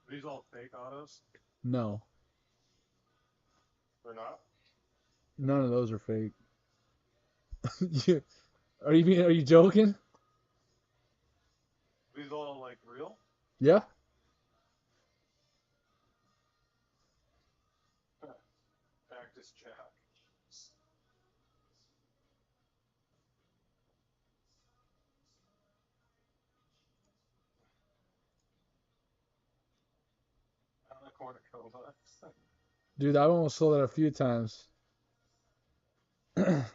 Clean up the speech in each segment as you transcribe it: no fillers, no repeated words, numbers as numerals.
These all fake autos? No. They're not? None of those are fake. Are you joking? These all like real? Yeah. Cactus Jack. Cornucopia. Dude, I've almost sold it a few times.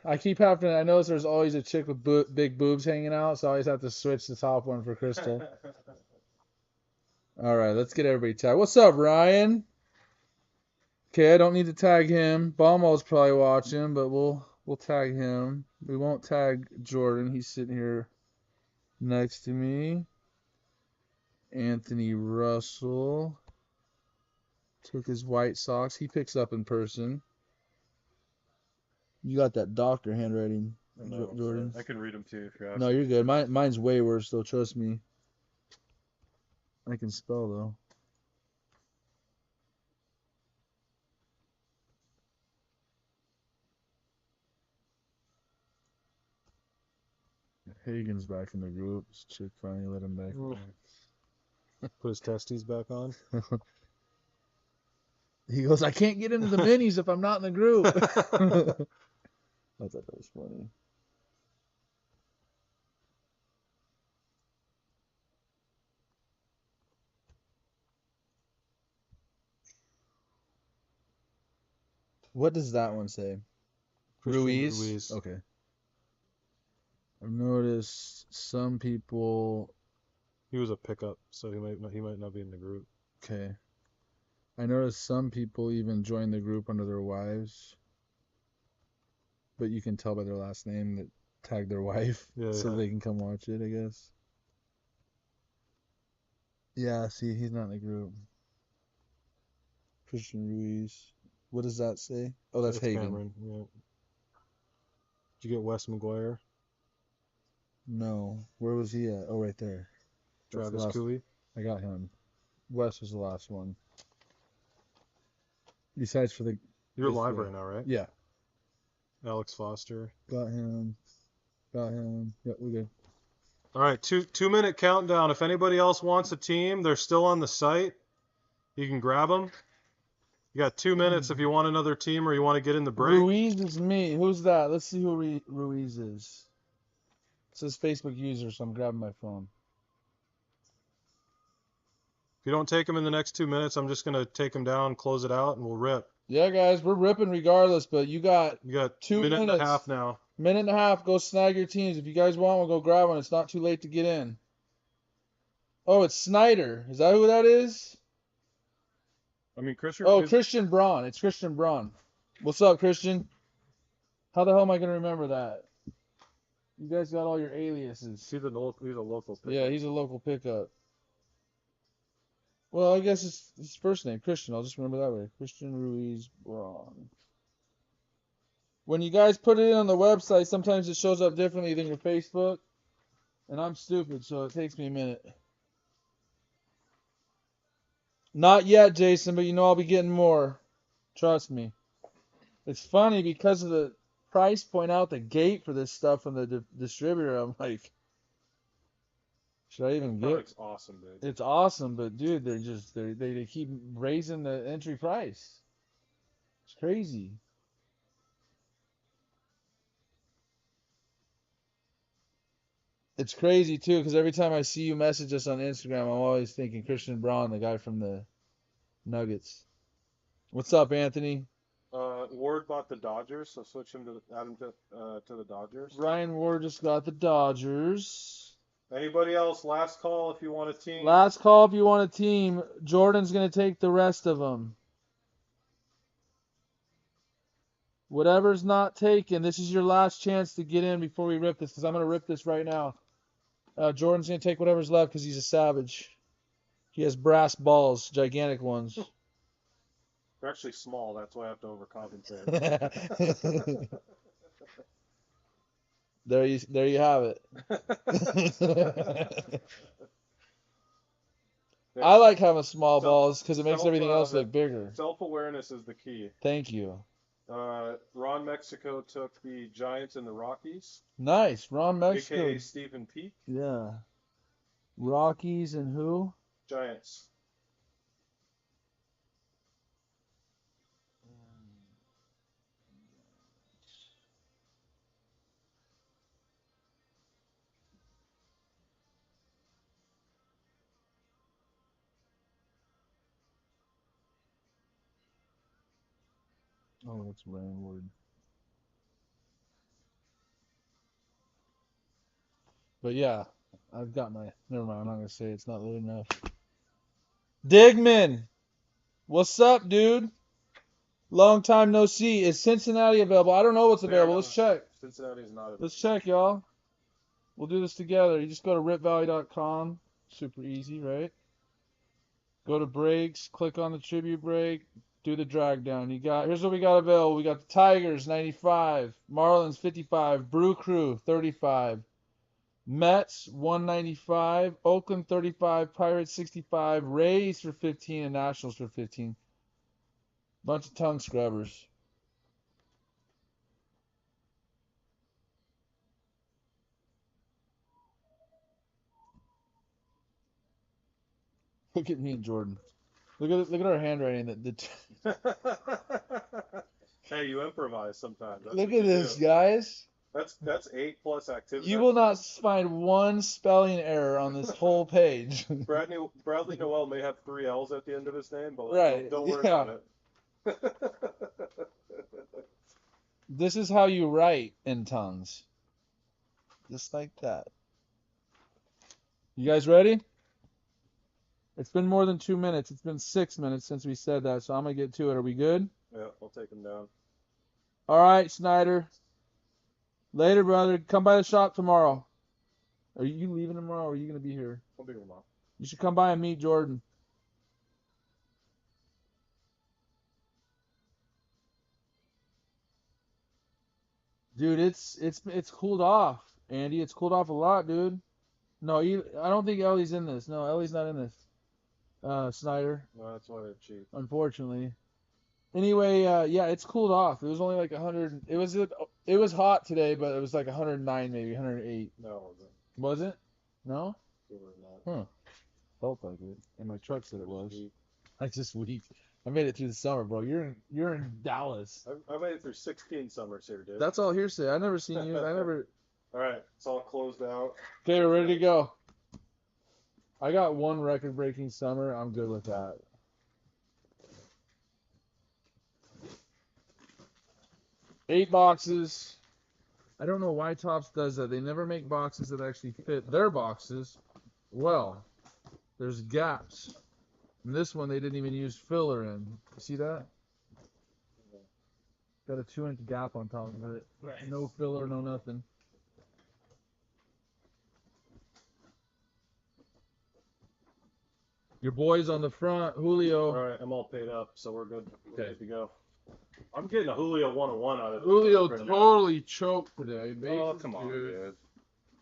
I keep having. I notice there's always a chick with big boobs hanging out, so I always have to switch the top one for Crystal. All right, let's get everybody tagged. What's up, Ryan? Okay, I don't need to tag him. Bomo's probably watching, but we'll tag him. We won't tag Jordan. He's sitting here next to me. Anthony Russell took his White Sox. He picks up in person. You got that doctor handwriting, Jordan. I can read them too if you're asking. No, you're good. Mine's way worse, though. Trust me. I can spell, though. Hagen's back in the group. This chick finally let him back. Put his testes back on. He goes, I can't get into the minis if I'm not in the group. I thought that was funny. What does that one say? Ruiz? Okay. I've noticed some people. He was a pickup, so he might not be in the group. Okay. I noticed some people even join the group under their wives. But you can tell by their last name that tag their wife so they can come watch it, I guess. Yeah, see, he's not in the group. Christian Ruiz. What does that say? Oh, that's Hagen. Cameron, yeah. Did you get Wes McGuire? No. Where was he at? Oh, right there. Travis Cooley? I got him. Wes was the last one. Besides for the... You're live right now, right? Yeah. Alex Foster. Got him. Yep, we're good. All right, 2-minute countdown. If anybody else wants a team, they're still on the site. You can grab them. You got 2 minutes if you want another team or you want to get in the break. Ruiz is me. Who's that? Let's see who Ruiz is. It says Facebook user, so I'm grabbing my phone. If you don't take them in the next 2 minutes, I'm just going to take them down, close it out, and we'll rip. Yeah, guys, we're ripping regardless, but you got 2 minutes. Minute and a half now. Minute and a half. Go snag your teams. If you guys want one, go grab one. It's not too late to get in. Oh, it's Snyder. Is that who that is? I mean, Christian. Oh, Christian Braun. It's Christian Braun. What's up, Christian? How the hell am I going to remember that? You guys got all your aliases. He's a local pickup. Yeah, he's a local pickup. Well, I guess it's his first name, Christian. I'll just remember that way. Christian Ruiz Braun. When you guys put it in on the website, sometimes it shows up differently than your Facebook. And I'm stupid, so it takes me a minute. Not yet, Jason, but you know I'll be getting more. Trust me. It's funny because of the price point out the gate for this stuff from the distributor. I'm like, should I even get it? It's awesome, dude. It's awesome, but dude, they keep raising the entry price. It's crazy. It's crazy too, because every time I see you message us on Instagram, I'm always thinking Christian Braun, the guy from the Nuggets. What's up, Anthony? Ward bought the Dodgers, so switch him to the Dodgers. Ryan Ward just got the Dodgers. Anybody else? Last call if you want a team. Last call if you want a team. Jordan's gonna take the rest of them. Whatever's not taken, this is your last chance to get in before we rip this, because I'm gonna rip this right now. Jordan's gonna take whatever's left because he's a savage. He has brass balls, gigantic ones. They're actually small. That's why I have to overcompensate. There you have it. I like having small balls because it makes everything else look bigger. Self-awareness is the key. Thank you. Ron Mexico took the Giants and the Rockies, Nice. Ron Mexico. aka Stephen Peak. Yeah. Rockies and who? Giants. Oh, it's Rainward. But yeah, I've got my. Never mind. I'm not gonna say it. It's not loud enough. Digman, what's up, dude? Long time no see. Is Cincinnati available? I don't know what's available. Let's check. Cincinnati is not available. Let's check, y'all. We'll do this together. You just go to ripvalley.com. Super easy, right? Go to breaks, click on the tribute break, do the drag down. Here's what we got available. We got the Tigers 95, Marlins 55, Brew Crew 35, Mets 195, Oakland 35, Pirates 65, Rays for 15, and Nationals for 15. Bunch of tongue scrubbers. Look at me and Jordan. Look at our handwriting. Hey, you improvise sometimes. That's Look what at you this, do. guys. That's 8+ activity. You will not find one spelling error on this whole page. Bradley Noel may have 3 L's at the end of his name, but Right, don't worry yeah. about it. This is how you write in tongues. Just like that. You guys ready? It's been more than 2 minutes. It's been 6 minutes since we said that, so I'm going to get to it. Are we good? Yeah, we'll take him down. All right, Snyder. Later, brother. Come by the shop tomorrow. Are you leaving tomorrow, or are you going to be here? I'll be here tomorrow. You should come by and meet Jordan. Dude, it's cooled off, Andy. It's cooled off a lot, dude. No, I don't think Ellie's in this. No, Ellie's not in this. Snyder, No, that's why they're cheap. unfortunately. Anyway, yeah, it's cooled off. It was only like 100. It was hot today, but it was like 109, maybe 108. No, it wasn't. Was it? No? It was not. Huh. Felt like it. And my truck said it was. Sweet. I just weak. I made it through the summer, bro. You're in Dallas. I made it through 16 summers here, dude. That's all hearsay. I never seen you. I never. All right, it's all closed out. Okay, we're ready to go. I got one record-breaking summer. I'm good with that. Eight boxes. I don't know why Topps does that. They never make boxes that actually fit their boxes. Well, there's gaps. And this one they didn't even use filler in. You see that? Got a 2-inch gap on top of it. No filler, no nothing. Your boys on the front, Julio. All right, I'm all paid up, so we're good. We're Okay. good to go. I'm getting a Julio 101 out of this. Julio right now. totally choked today. Oh, Bases, come on, dude.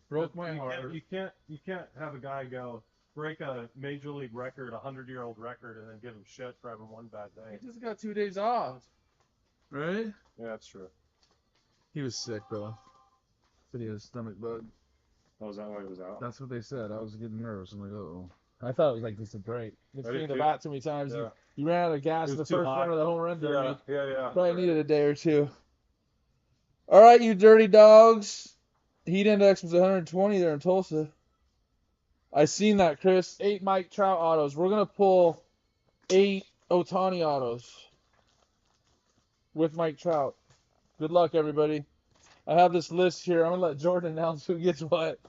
Broke my heart. You can't have a guy go break a major league record, 100-year-old record, and then give him shit for having one bad day. He just got 2 days off. Right? Yeah, that's true. He was sick, though. Said he had a stomach bug. Oh, was that why he was out? That's what they said. I was getting nervous. I'm like, uh-oh. I thought it was like just a break. Just I did seeing the too. bat too many times. Yeah. You ran out of gas in It the was too first hot. run of the home run derby. Yeah. Probably needed a day or two. All right, you dirty dogs. Heat index was 120 there in Tulsa. I seen that, Chris. 8 Mike Trout autos. We're gonna pull 8 Otani autos with Mike Trout. Good luck, everybody. I have this list here. I'm gonna let Jordan announce who gets what,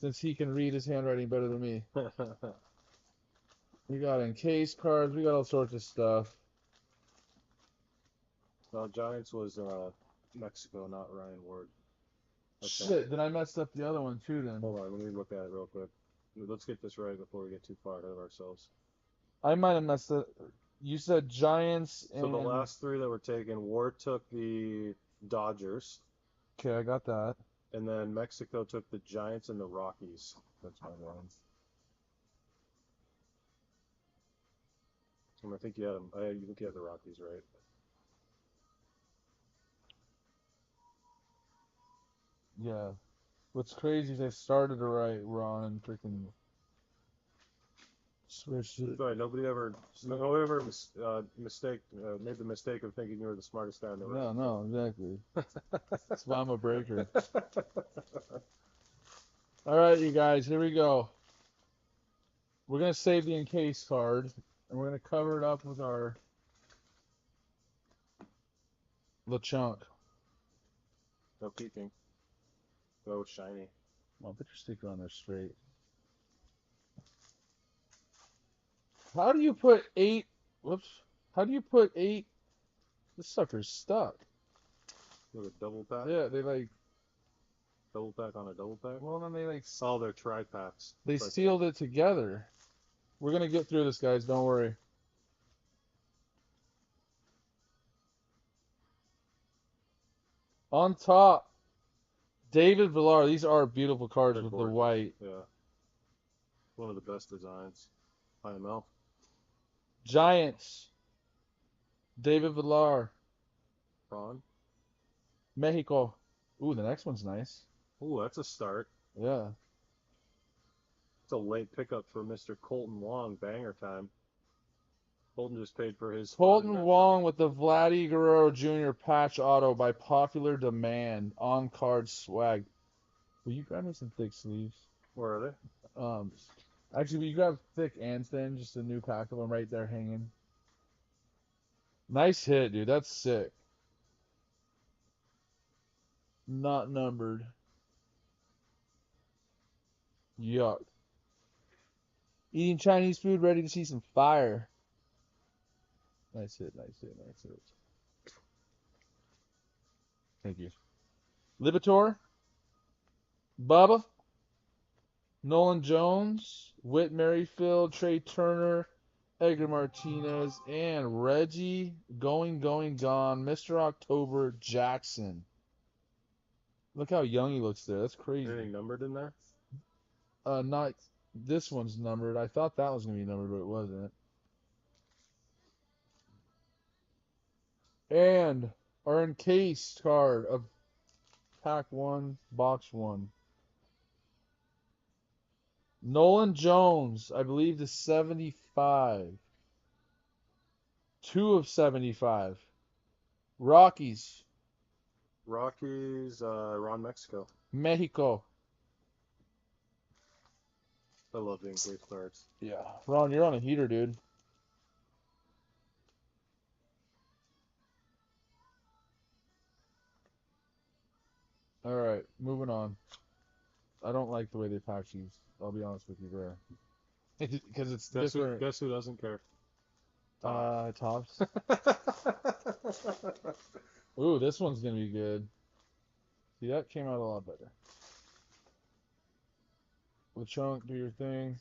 since he can read his handwriting better than me. We got encased cards. We got all sorts of stuff. No, Giants was Mexico, not Ryan Ward. Okay. Shit, then I messed up the other one too then. Hold on, let me look at it real quick. Let's get this right before we get too far ahead of ourselves. I might have messed up. You said Giants and... So the last 3 that were taken, Ward took the Dodgers. Okay, I got that. And then Mexico took the Giants and the Rockies. That's my one. And I think you had them. I think you had the Rockies, right? Yeah. What's crazy is I started to write Ron and freaking switched it. Sorry, nobody ever made the mistake of thinking you were the smartest guy in the room. No, exactly. That's why I'm a breaker. All right, you guys, here we go. We're gonna save the encase card, and we're gonna cover it up with our LeChunk. No peeking. Oh, shiny. Well, put your sticker on there straight. How do you put 8? Whoops. How do you put 8? This sucker's stuck. With a double pack? Yeah, they like. Double pack on a double pack? Well, then they like. Oh, they're tri-packs. They sealed it together. We're gonna get through this, guys. Don't worry. On top, David Villar. These are beautiful cards They're with gorgeous. the white. Yeah. One of the best designs. IML. Giants. David Villar. Ron. Mexico. Ooh, the next one's nice. Ooh, that's a start. Yeah. It's a late pickup for Mr. Colton Wong. Banger time. Colton just paid for his. Colton Wong with the Vladdy Guerrero Jr. patch auto by popular demand. On card swag. Will you grab me some thick sleeves? Where are they? Actually, will you grab thick and thin? Just a new pack of them right there hanging. Nice hit, dude. That's sick. Not numbered. Yuck. Eating Chinese food, ready to see some fire. Nice hit, nice hit, nice hit. Thank you. Libator. Bubba. Nolan Jones. Whit Merrifield. Trey Turner. Edgar Martinez. And Reggie gone. Mr. October Jackson. Look how young he looks there. That's crazy. Anything numbered in there? Not this one's numbered. I thought that was gonna be numbered, but it wasn't. And our encased card of pack 1, box 1. Nolan Jones, I believe the 75. 2 of 75. Rockies. Ron Mexico. Mexico. I love the encased cards. Yeah. Ron, you're on a heater, dude. All right, moving on. I don't like the way they pack these. I'll be honest with you there. Because it's different. Guess who doesn't care? Tops. Ooh, this one's gonna be good. See, that came out a lot better. LeChunk, do your thing.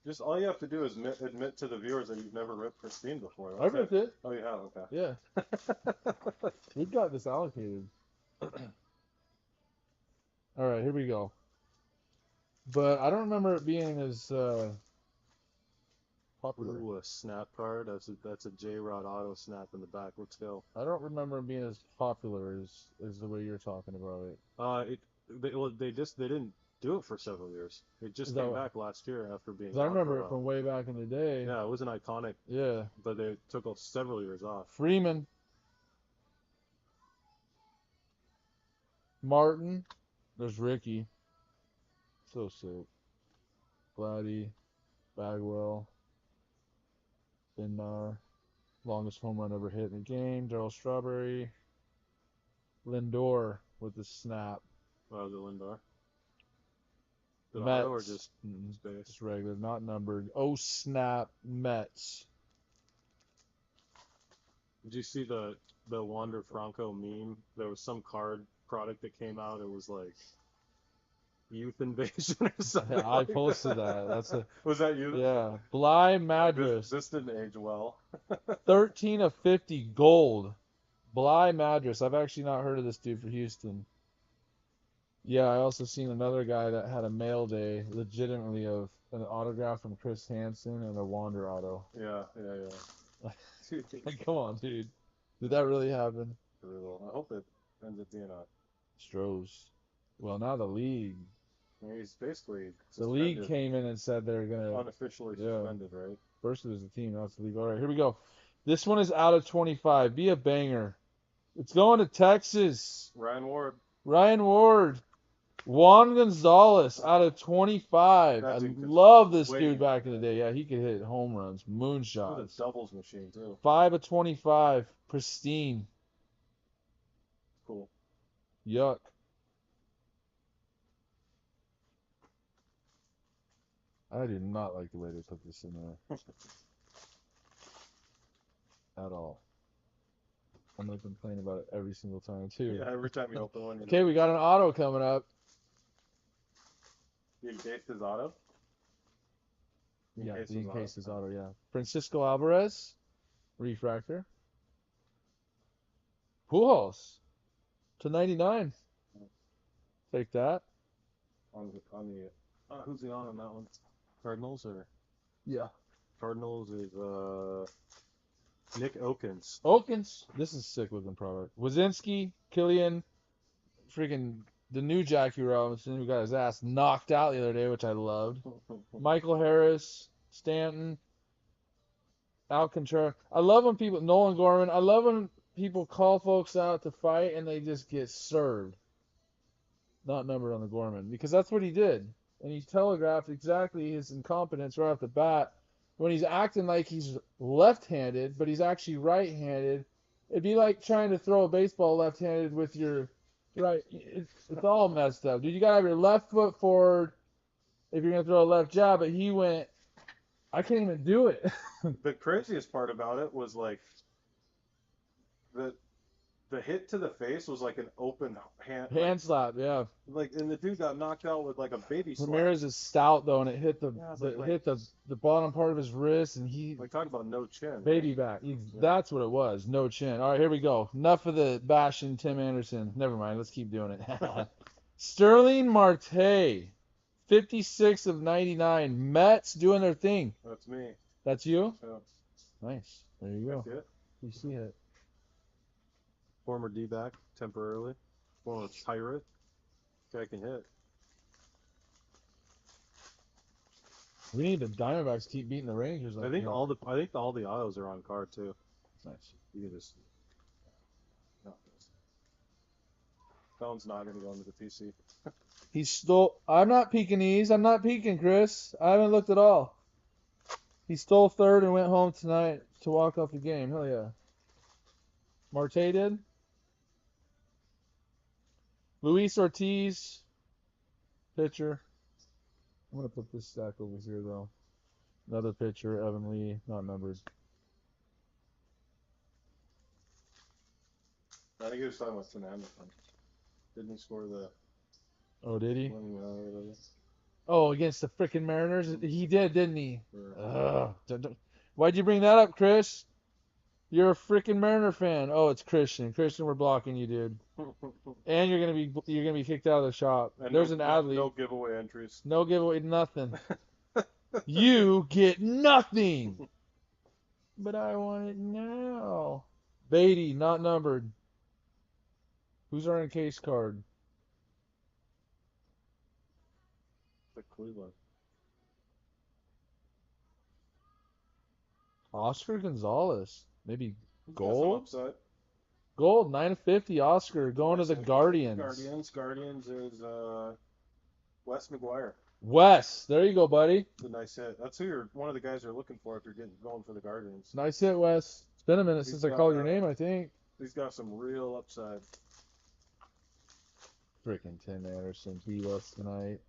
Just all you have to do is admit to the viewers that you've never ripped Pristine before. I ripped it. Oh, you have? Okay. Yeah. We've got this allocated. All right, here we go. But I don't remember it being as popular. Ooh, a snap card. That's a J-Rod auto snap in the back. Let's go. I don't remember it being as popular as the way you're talking about it. They didn't do it for several years. It just came back last year after being. 'Cause I remember it from way back in the day. Yeah, it was an iconic. Yeah. But they took several years off. Freeman. Martin. There's Ricky. So sick. Vladdy. Bagwell. Bindar. Longest home run ever hit in the game. Darryl Strawberry. Lindor with the snap. Oh, the Lindor. The Mets. auto or just space? Just regular, not numbered. Oh snap, Mets. Did you see the Wander Franco meme? There was some card product that came out. It was like youth invasion or something. Yeah, I posted that. That's a. Was that you? Yeah. Bly Madras. This didn't age well. 13 of 50 gold. Bly Madras. I've actually not heard of this dude for Houston. Yeah, I also seen another guy that had a mail day, legitimately, of an autograph from Chris Hansen and a Wander auto. Yeah. Like, come on, dude. Did that really happen? Brutal. I hope it ends up being a. Strohs. Well, now the league. I mean, he's basically The league suspended, came in and said they're gonna. unofficially Yeah. suspended, right? First it was the team, now it's the league. All right, here we go. This one is out of 25. Be a banger. It's going to Texas. Ryan Ward. Ryan Ward. Juan Gonzalez out of 25. That's I inconsistent. love this Way dude back in the day. Yeah, he could hit home runs, With a moonshots. doubles machine too. 5 of 25. Pristine. Cool. Yuck. I do not like the way they put this in there. At all. I'm going to complain about it every single time, too. Yeah, every time you open one. Okay, we got an auto coming up. You encased his auto? Yeah, the encased auto, yeah. Francisco Alvarez. Refractor. Pujols. To 99. Take that. On the who's he on that one? Cardinals or Yeah. Cardinals is Nick Okins. Okins. This is a sick looking product. Wazinski, Killian, freaking the new Jackie Robinson who got his ass knocked out the other day, which I loved. Michael Harris, Stanton, Alcantara. I love when people, Nolan Gorman, I love when people call folks out to fight and they just get served. Not numbered on the Gorman, because that's what he did. And he telegraphed exactly his incompetence right off the bat. When he's acting like he's left-handed, but he's actually right-handed, it'd be like trying to throw a baseball left-handed with your right. It's all messed up, dude. You gotta have your left foot forward if you're gonna throw a left jab. But he went, I can't even do it. The craziest part about it was like the hit to the face was like an open hand slap, yeah. Like, and the dude got knocked out with like a baby slap. Ramirez is stout though, and it hit like, the bottom part of his wrist, and he like talking about no chin. baby back. That's what it was, no chin. All right, here we go. Enough of the bashing Tim Anderson. Never mind. Let's keep doing it. Sterling Marte, 56 of 99. Mets doing their thing. That's me. That's you? Yeah. Nice. There you go. That's it. You see it. Former D-back, temporarily. Former Pirate. Guy can hit. We need the Diamondbacks to keep beating the Rangers. I think all the autos are on card too. Nice. You can just. No. That one's not gonna go into the PC. He stole. I'm not peeking these. I'm not peeking, Chris. I haven't looked at all. He stole third and went home tonight to walk off the game. Hell yeah. Marte did. Luis Ortiz, pitcher. I'm going to put this stack over here, though. Another pitcher, Evan Lee, not numbered. I think he was talking about Tim Anderson. Didn't he score the Oh, did he? winning Oh, against the frickin' Mariners? He did, didn't he? for, Why'd you bring that up, Chris? You're a frickin' Mariner fan. Oh, it's Christian. Christian, we're blocking you, dude. And you're gonna be kicked out of the shop. And There's an ad-lib. No giveaway entries. No giveaway, nothing. You get nothing. But I want it now. Beatty, not numbered. Who's our encased card? The Cleveland. Oscar Gonzalez. Maybe He's got gold? some upside. Gold, 950. Oscar going to the Guardians. Guardians is Wes McGuire. Wes, there you go, buddy. It's a nice hit. That's who you're one of the guys you're looking for if you're going for the Guardians. Nice hit, Wes. It's been a minute He's since I got called your that. name, I think. He's got some real upside. Freaking Tim Anderson, beat us tonight.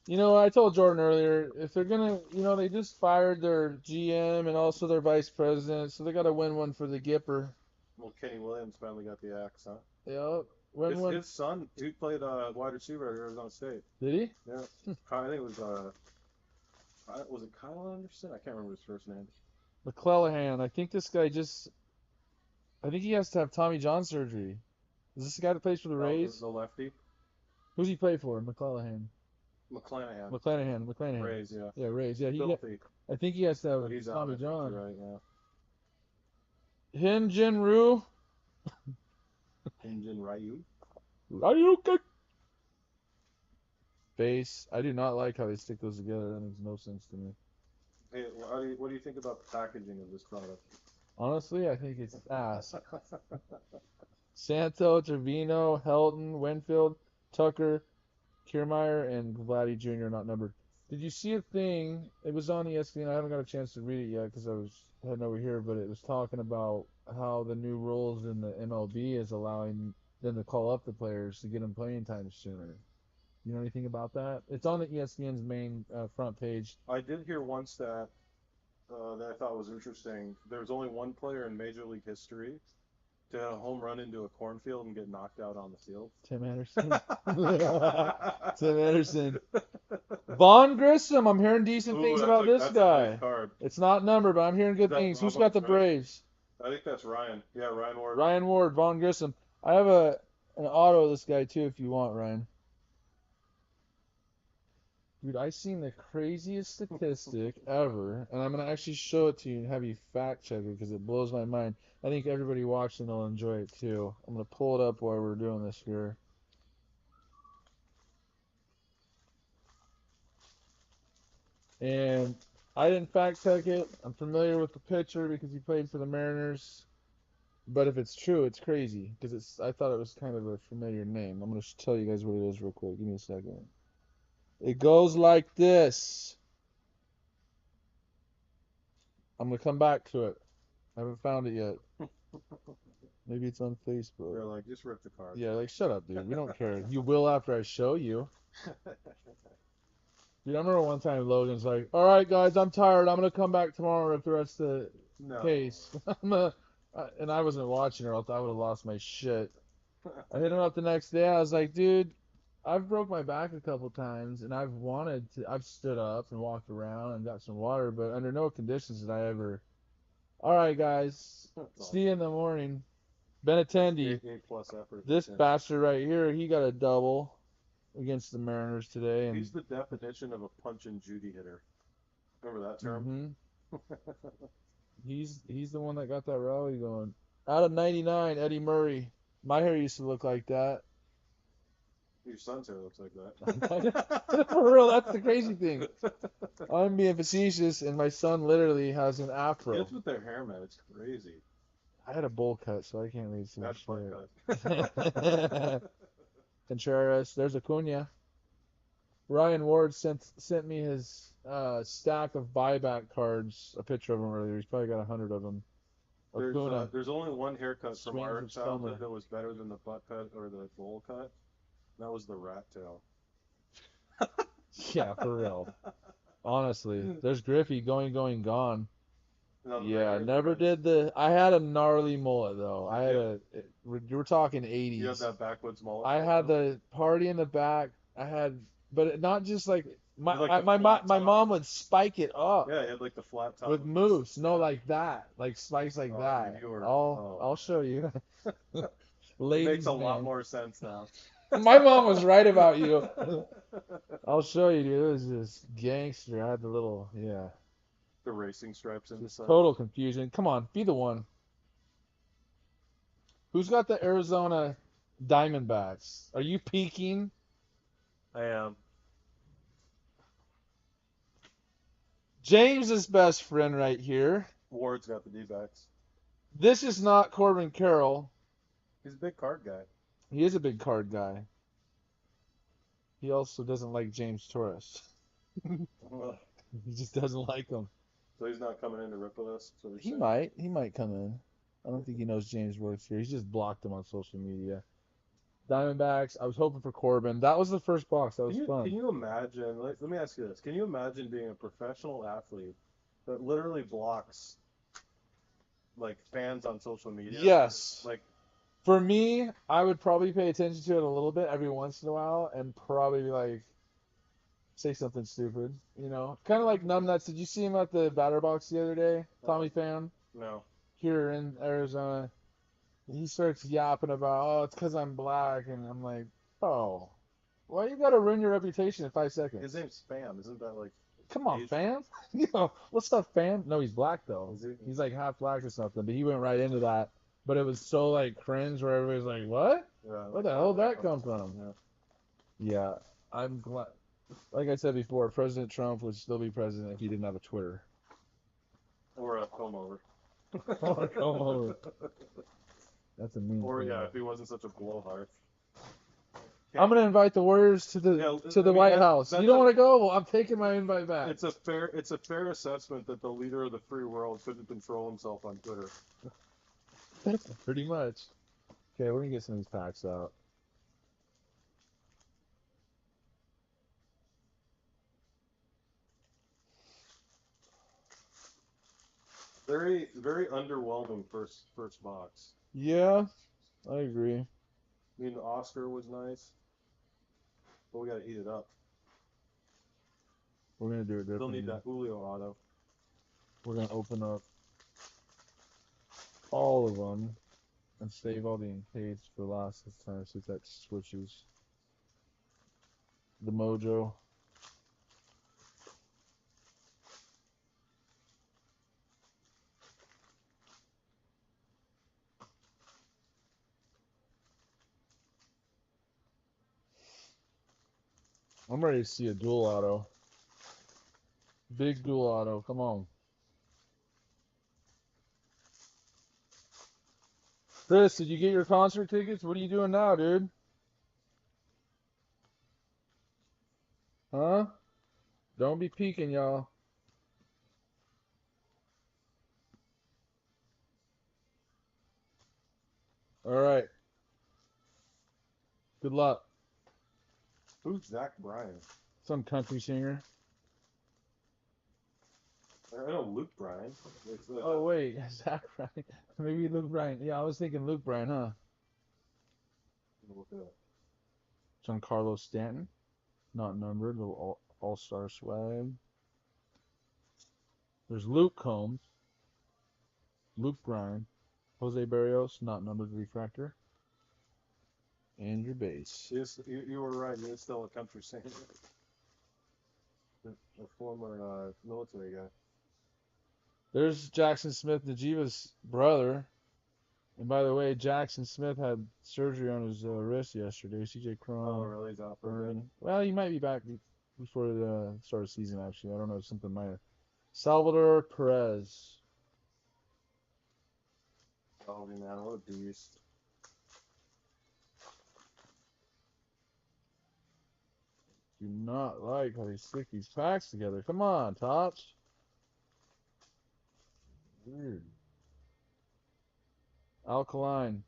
You know, I told Jordan earlier, if they're gonna, they just fired their GM and also their vice president, so they gotta win one for the Gipper. Well, Kenny Williams finally got the axe, huh? Yep. Win one. His son, he played wide receiver at Arizona State. Did he? Yeah. I think it was it Kyle Anderson? I can't remember his first name. McClellan. I think this guy just I think he has to have Tommy John surgery. Is this the guy that plays for the Rays? The lefty. Who's he play for? McClanahan. McClanahan. Rays, yeah. Yeah, Rays. Yeah, Filthy. I think he has to have But he's Tommy out, John. right, yeah. Hyun Jin Ryu. Injin Ryu. Ryuka. Base. I do not like how they stick those together. That makes no sense to me. Hey, what do you think about the packaging of this product? Honestly, I think it's ass. Santo, Trevino, Helton, Winfield, Tucker, Kiermaier, and Vladdy Jr. not numbered. Did you see a thing? It was on ESPN. I haven't got a chance to read it yet because I was heading over here, but it was talking about how the new rules in the MLB is allowing them to call up the players to get them playing time sooner. You know anything about that? It's on the ESPN's main front page. I did hear one stat that I thought was interesting. There's only one player in Major League history to hit a home run into a cornfield and get knocked out on the field. Tim Anderson. Tim Anderson. Vaughn Grissom. I'm hearing decent things about this that's guy. A nice card. It's not numbered, but I'm hearing good Is that things. Who's Bravo, got the right? Braves? I think that's Ryan. Yeah, Ryan Ward. Ryan Ward, Vaughn Grissom. I have an auto of this guy too if you want, Ryan. Dude, I seen the craziest statistic ever, and I'm gonna actually show it to you and have you fact check it because it blows my mind. I think everybody watching will enjoy it too. I'm gonna pull it up while we're doing this here. And I didn't fact check it. I'm familiar with the pitcher because he played for the Mariners. But if it's true, it's crazy because I thought it was kind of a familiar name. I'm gonna tell you guys what it is real quick. Give me a second. It goes like this. I'm gonna come back to it. I haven't found it yet. Maybe it's on Facebook. They're like, just rip the card. Yeah, like shut up, dude. We don't care. You will after I show you. Dude, I remember one time Logan's like, "All right, guys, I'm tired. I'm gonna come back tomorrow and rip the rest of the case." And I wasn't watching, or else I would have lost my shit. I hit him up the next day. I was like, "Dude, I've broke my back a couple times, and I've stood up and walked around and got some water, but under no conditions did I ever." All right, guys, see you in the morning. Benintendi, A+ effort. this bastard right here, he got a double against the Mariners today, and He's the definition of a punch and Judy hitter. Remember that term? He's the one that got that rally going. Out of 99, Eddie Murray. My hair used to look like that. Your son's hair looks like that. For real, that's the crazy thing. I'm being facetious, and my son literally has an afro. Kids with their hair, man, it's crazy. I had a bowl cut, so I can't read too much. That's cut. Contreras, there's Acuna. Ryan Ward sent me his stack of buyback cards, a picture of them earlier. He's probably got 100 of them. Acuna. There's only one haircut from Swings our of childhood summer. that was better than the butt cut or the bowl cut. That was the rat tail. Yeah, for real. Honestly, there's Griffey going, gone. No, Yeah, never did the. I had a gnarly mullet though. I had we're talking 80s. You had that backwoods mullet. I had the party in the back. But not just like my like my flat my top? mom would spike it up Yeah, you had like the flat top. with mousse. No, like that, like spikes like Oh, that. you were- I'll show you. It Ladies, makes a lot man. more sense now. My mom was right about you. I'll show you, dude. It was just gangster. I had the little, yeah. The racing stripes in the Just sun. total confusion. Come on, be the one. Who's got the Arizona Diamondbacks? Are you peeking? I am. James's best friend right here. Ward's got the D-backs. This is not Corbin Carroll. He's a big card guy. He is a big card guy. He also doesn't like James Torres. He just doesn't like him. So he's not coming in to rip with us. So He might come in. I don't think he knows James works here. He's just blocked him on social media. Diamondbacks. I was hoping for Corbin. That was the first box. That was fun. Can you imagine? Let me ask you this: can you imagine being a professional athlete that literally blocks like fans on social media? Yes. Like, For me, I would probably pay attention to it a little bit every once in a while and probably like say something stupid, you know? Kind of like Numbnuts. Did you see him at the batter box the other day? Tommy Pham no. here in Arizona. he starts yapping about, oh, it's because I'm black, and I'm like, oh, why you gotta ruin your reputation in 5 seconds? His name's Spam. Isn't that like Come on, Asian? fam. What's up, fam? No, he's black though. Is he? He's like half black or something, but he went right into that. But it was so like cringe where everybody's like, what? Yeah, Where the hell did that come from? Yeah. Yeah, I'm glad. Like I said before, President Trump would still be president if he didn't have a Twitter. Or a comb over. Or comb over. That's a mean Or thing. yeah, if he wasn't such a blowhard. I'm gonna invite the Warriors to the White House. You don't want to go? Well, I'm taking my invite back. It's a fair assessment that the leader of the free world couldn't control himself on Twitter. Pretty much. Okay, we're gonna get some of these packs out. Very underwhelming first box. Yeah, I agree. I mean, the Oscar was nice, but we gotta eat it up. We're gonna do it different. Still need that Julio auto. We're gonna open up all of them and save all the encased for last this time, see if that switches. The mojo. I'm ready to see a dual auto. Big dual auto, come on. Chris, did you get your concert tickets? What are you doing now, dude? Huh? Don't be peeking, y'all. All right. Good luck. Who's Zach Bryan? Some country singer. I know Luke Bryan. Oh, wait. Zach Bryan. Maybe Luke Bryan. Yeah, I was thinking Luke Bryan, huh? Look at that. Giancarlo Stanton. Not numbered. Little all-star swag. There's Luke Combs. Luke Bryan. Jose Barrios. Not numbered refractor. And your base. Yes, you were right. He is still a country singer. A former military guy. There's Jackson Smith, Najiva's brother. And by the way, Jackson Smith had surgery on his wrist yesterday. CJ Cron. Oh, really? He's out for a bit? Well, he might be back before the start of the season, actually. I don't know, something minor. Salvador Perez. Oh, man, what a beast. Do not like how they stick these packs together. Come on, Tops. Weird. Alkaline.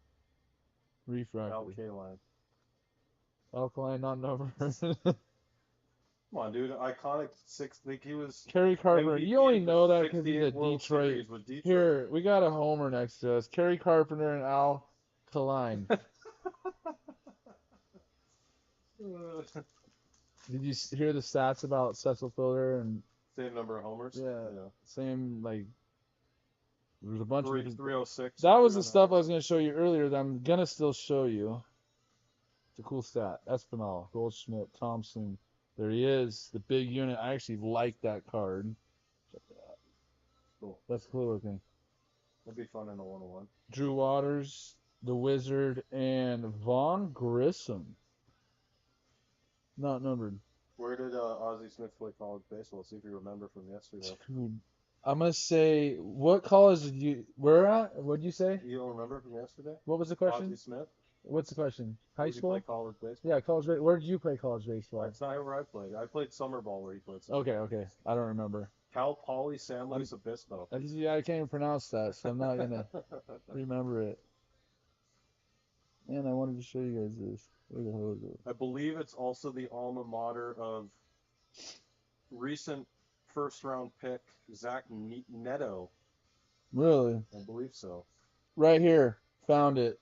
Refractor. Alkaline. Alkaline, not numbered. Come on, dude. Iconic six. Like he was. Kerry Carpenter. MVP You only of the know that because he's a 68 World Detroit. Series with Detroit. Here, we got a homer next to us. Kerry Carpenter and Alkaline. Did you hear the stats about Cecil Fielder and Same number of homers. yeah. Same like there's a bunch of 306. that was the stuff I was gonna show you earlier that I'm gonna still show you. It's a cool stat. Espinal, Goldschmidt, Thompson. There he is, the big unit. I actually like that card. Check that out. Cool. That's cool looking. That'd be fun in a 101. Drew Waters, the Wizard, and Vaughn Grissom. Not numbered. Where did Ozzie Smith play college baseball? See if you remember from yesterday. Dude, I'm gonna say, what college did you? Where at? What'd you say? You don't remember from yesterday? What was the question? Ozzie Smith. What's the question? High Where did he school? play college baseball. Yeah, college. Where did you play college baseball? That's not where I played. I played summer ball where he played. Okay. I don't remember. Cal Poly San Luis Obispo. I can't even pronounce that, so I'm not gonna remember it. Man, I wanted to show you guys this. Where the hell is it? I believe it's also the alma mater of recent first round pick Zach Neto. Really? I believe so. Right here. Found it.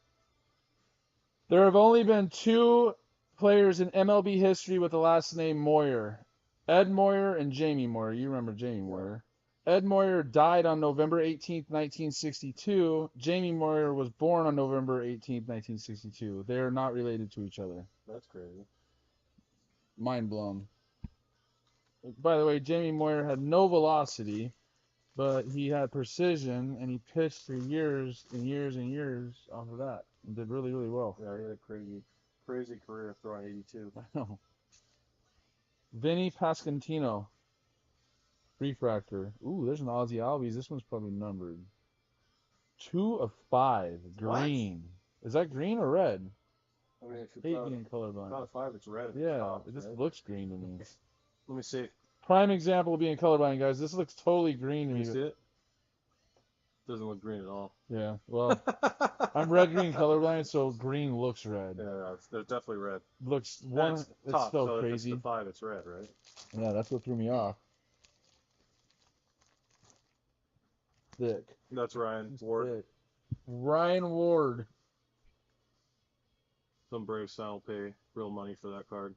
There have only been 2 players in MLB history with the last name Moyer. Ed Moyer and Jamie Moyer. You remember Jamie Moyer. Ed Moyer died on November 18th, 1962. Jamie Moyer was born on November 18th, 1962. They are not related to each other. That's crazy. Mind blown. By the way, Jamie Moyer had no velocity, but he had precision, and he pitched for years and years and years off of that. And did really, really well. Yeah, he had a crazy career throwing 82. I know. Vinny Pascantino. Refractor. Ooh, there's an Ozzy Albies. This one's probably numbered. 2 of 5. Green. Is that green or red? I mean, if you Hate being colorblind. out of 5, it's red. Yeah, top, it just right? looks green to me. Let me see. Prime example of being colorblind, guys. This looks totally green to Can me. you see it? Doesn't look green at all. Yeah, well, I'm red-green colorblind, so green looks red. Yeah, they're definitely red. Looks That's it's top, so so crazy. if it's the 5, it's red, right? Yeah, that's what threw me off. Thick. That's Ryan Ward. Thick. Ryan Ward. Some Brave Sound will pay real money for that card,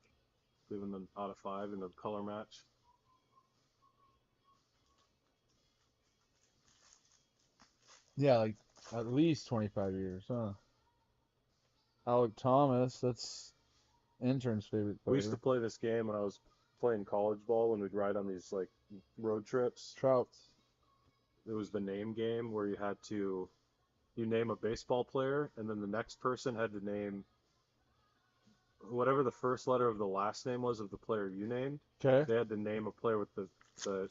giving them out of 5 in the color match. Yeah, like at least 25 years, huh? Alec Thomas, that's intern's favorite player. We used to play this game when I was playing college ball when we'd ride on these like road trips. Trout. It was the name game where you name a baseball player and then the next person had to name whatever the first letter of the last name was of the player you named. Okay. They had to name a player with the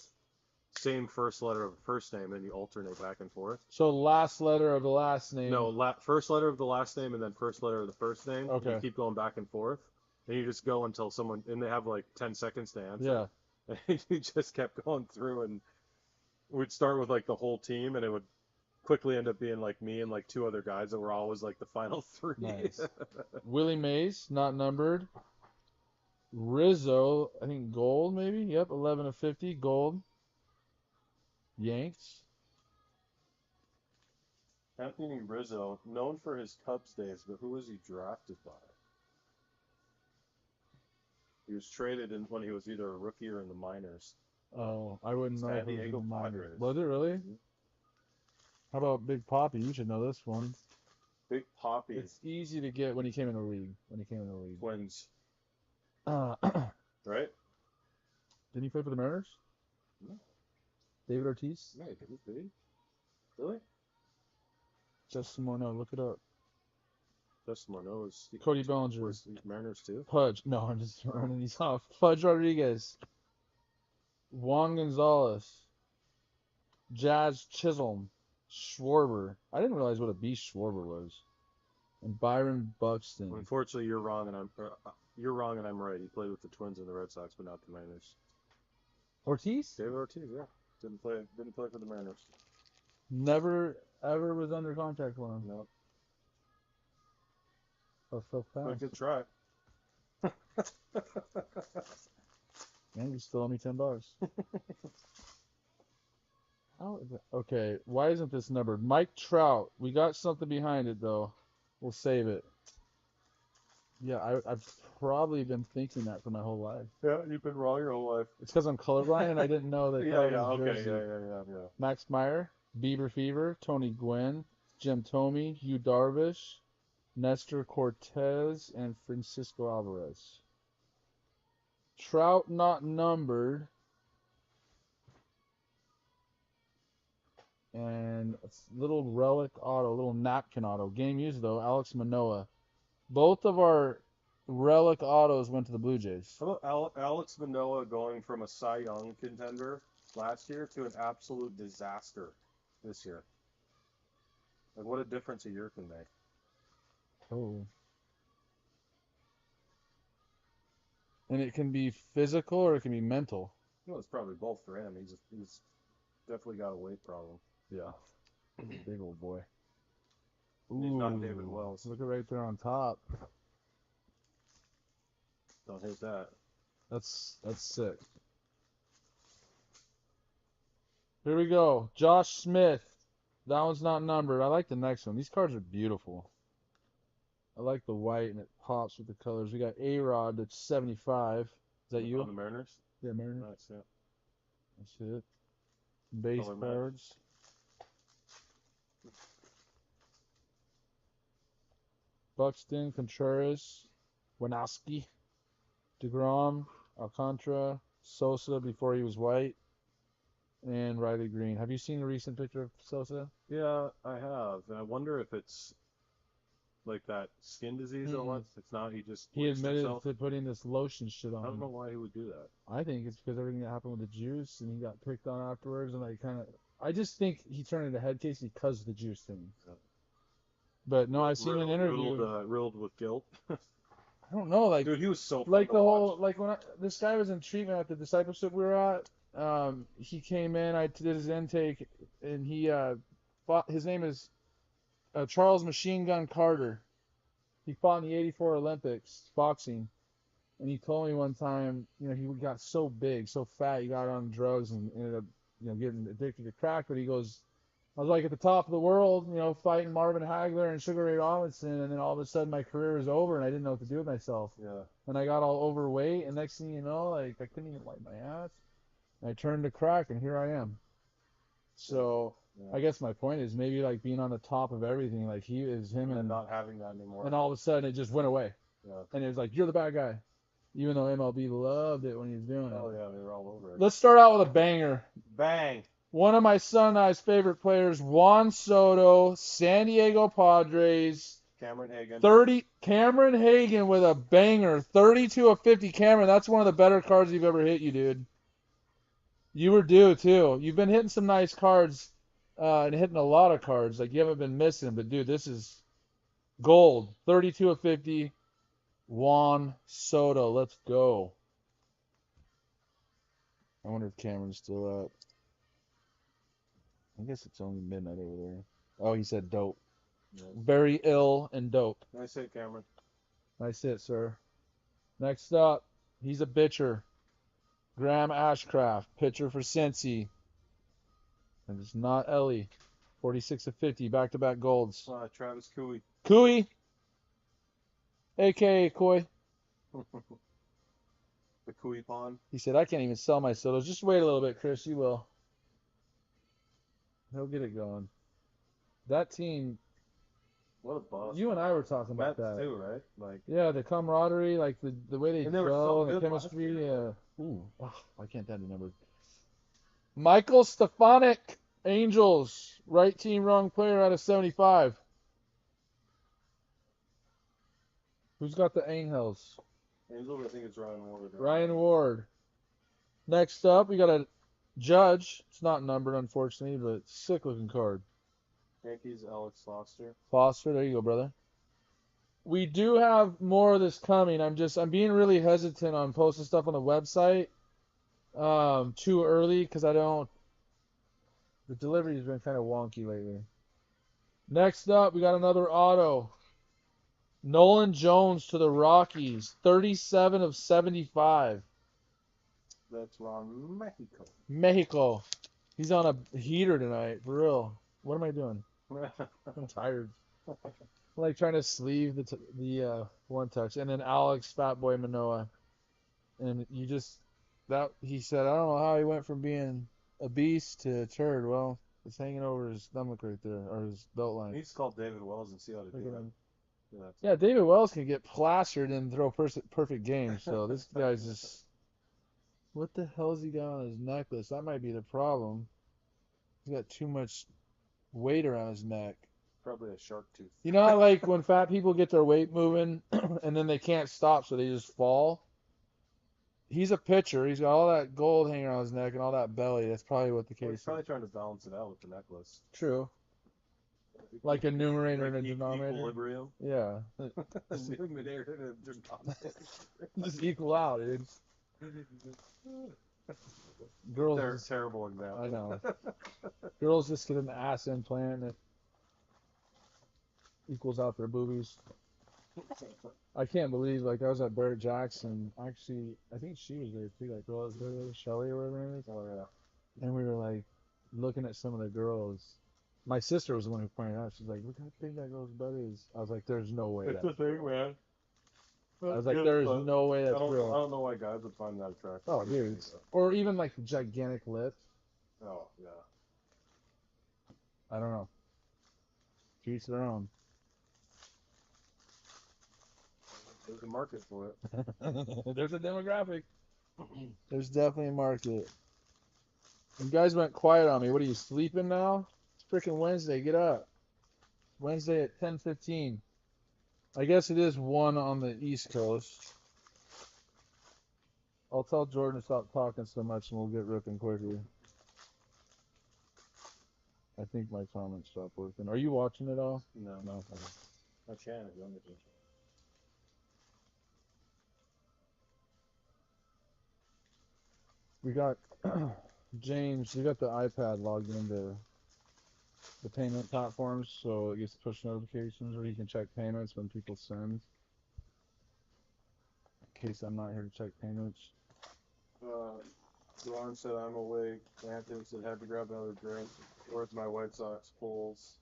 same first letter of the first name, and you alternate back and forth. So last letter of the last name. No, first letter of the last name and then first letter of the first name. Okay. You keep going back and forth, and you just go until someone, and they have like 10 seconds to answer. Yeah. And you just kept going through, and we'd start with like the whole team, and it would quickly end up being like me and like 2 other guys that were always like the final 3. Nice. Willie Mays, not numbered. Rizzo, I think gold maybe. Yep, 11 of 50, gold. Yanks. Anthony Rizzo, known for his Cubs days, but who was he drafted by? He was traded when he was either a rookie or in the minors. Oh, I wouldn't know if it was San Diego in the minors. Padres. Was it really? Mhm. How about Big Poppy? You should know this one. Big Poppy. It's easy to get when he came in the league. Twins, Uh, right? didn't he play for the Mariners? No. David Ortiz? No, did he? Really? Justin Morneau, look it up. Justin Morneau was Cody Bellinger. was Mariners too. Pudge. No, I'm just running these off. Pudge Rodriguez. Juan Gonzalez. Jazz Chisholm. Schwarber. I didn't realize what a beast Schwarber was. And Byron Buxton. Unfortunately, you're wrong and I'm right. He played with the Twins and the Red Sox, but not the Mariners. Ortiz? David Ortiz, yeah, didn't play for the Mariners. Never ever was under contract for him. No, Oh, so but fast. good try. Man, you still owe me $10. How is it? Okay, why isn't this numbered? Mike Trout. We got something behind it though. We'll save it. Yeah, I've probably been thinking that for my whole life. Yeah, you've been wrong your whole life. It's because I'm colorblind and I didn't know that. Yeah, that yeah, was okay, jersey. yeah. Max Meyer, Bieber Fever, Tony Gwynn, Jim Thome, Hugh Darvish, Nestor Cortez, and Francisco Alvarez. Trout not numbered. And a little relic auto, little napkin auto. Game used though, Alex Manoah. Both of our relic autos went to the Blue Jays. How about Alex Manoah going from a Cy Young contender last year to an absolute disaster this year? Like, what a difference a year can make. Oh. And it can be physical or it can be mental. Well, it's probably both for him. He's definitely got a weight problem. Yeah. Big old boy. He's not David Wells. Look at right there on top. Don't hit that. That's sick. Here we go. Josh Smith. That one's not numbered. I like the next one. These cards are beautiful. I like the white and it pops with the colors. We got A-Rod that's 75. Is that you? On the Mariners? Yeah, Mariners. Nice, yeah. That's it. Base Color match. cards. Buxton, Contreras, Winowski, DeGrom, Alcantara, Sosa before he was white, and Riley Green. Have you seen a recent picture of Sosa? Yeah, I have. And I wonder if it's like that skin disease or what. It's not. He just He bleached admitted himself. to putting this lotion shit on. I don't know why he would do that. I think it's because everything that happened with the juice, and he got picked on afterwards, and I just think he turned into head case because of the juice thing. Yeah. But no, I've seen an interview. Riddled with guilt. I don't know, like, Dude, he was so fun like to the watch. whole, like when this guy was in treatment at the discipleship we were at. He came in, I did his intake, and he fought. His name is Charles Machine Gun Carter. He fought in the '84 Olympics boxing, and he told me one time, he got so big, so fat, he got on drugs and ended up, getting addicted to crack. But he goes, I was like at the top of the world, fighting Marvin Hagler and Sugar Ray Robinson, and then all of a sudden my career was over, and I didn't know what to do with myself. Yeah. And I got all overweight, and next thing you know, like I couldn't even wipe my ass. And I turned to crack, and here I am. So Yeah. I guess my point is maybe like being on the top of everything, like he is him, And and not having that anymore. and all of a sudden it just went away. Yeah. And it was like, you're the bad guy. Even though MLB loved it when he was doing Oh it. yeah, they were all over it. Let's start out with a banger. Bang. One of my son and I's favorite players, Juan Soto, San Diego Padres. Cameron Hagan. Cameron Hagan with a banger. 32 of 50. Cameron, that's one of the better cards you've ever hit, you dude. You were due, too. You've been hitting some nice cards and hitting a lot of cards. Like, you haven't been missing. But, dude, this is gold. 32 of 50. Juan Soto. Let's go. I wonder if Cameron's still up. I guess it's only midnight over there. Oh, he said dope. Yeah. Very ill and dope. Nice hit, Cameron. Nice hit, sir. Next up, he's a bitcher. Graham Ashcraft, pitcher for Cincy. And it's not Ellie. 46 of 50, back-to-back golds. Travis Cooey. Cooey, a.k.a. Coy. The Cooey Pond. He said, I can't even sell my Sotos. Just wait a little bit, Chris. You will. He'll get it going. That team, What a boss. you and I were talking about Mets that. too, right? Like, Yeah, the camaraderie, like the way they And they were go, so the good last chemistry. year. Ooh, I can't tell the number. Michael Stefanik, Angels, right team, wrong player out of 75. Who's got the Angels? Angels, I think it's Ryan Ward. Ryan Ward. Next up, we got a Judge. It's not numbered, unfortunately, but sick looking card. Yankees, Alex Foster. Foster, there you go, brother. We do have more of this coming. I'm being really hesitant on posting stuff on the website too early because the delivery has been kind of wonky lately. Next up, we got another auto. Nolan Jones to the Rockies, 37 of 75. That's Ron Mexico. Mexico. He's on a heater tonight, for real. What am I doing? I'm tired. I'm like trying to sleeve the one touch. And then Alex Fatboy Manoah. And he said, I don't know how he went from being a beast to a turd. Well, it's hanging over his stomach right there, or his belt line. He needs to call David Wells and see how to Look do at it. him. Yeah. Yeah, David Wells can get plastered and throw perfect games. So this guy's just... What the hell's he got on his necklace? That might be the problem. He's got too much weight around his neck. Probably a shark tooth. You know how, like, when fat people get their weight moving and then they can't stop, so they just fall? He's a pitcher. He's got all that gold hanging around his neck and all that belly. That's probably what the Well, case he's probably trying to balance it out with the necklace. True. Like a numerator and a Like denominator. Equilibrium. Yeah. Numerator and denominator. Just equal out, dude. Girls They're just, terrible example. I know. Girls just get an ass implant and it equals out their boobies. I can't believe, like, I was at Barrett Jackson. Actually, I think she was there too. That girl was there, Shelly or whatever her name is. Oh yeah. And we were like looking at some of the girls. My sister was the one who pointed out. She's like, "Look how big that girl's butt is." I was like, "There's no way." It's the thing, man. I was like, "There's no way I that's don't real." know why guys would find that attractive. Oh, dude. Or even like gigantic lips. Oh, yeah. I don't know. To each their own. There's a market for it. There's a demographic. There's definitely a market. You guys went quiet on me. What are you sleeping now? It's freaking Wednesday. Get up. Wednesday at 10:15. I guess it is 1 on the East Coast. I'll tell Jordan to stop talking so much and we'll get ripping quickly. I think my comments stopped working. Are you watching it all? No. No. I can if you want me to. We got James, you got the iPad logged into the payment platforms so it gets push notifications or you can check payments when people send. In case I'm not here to check payments. Ron said I'm awake. Anthony said had to grab another drink. Where's my White Sox pulls?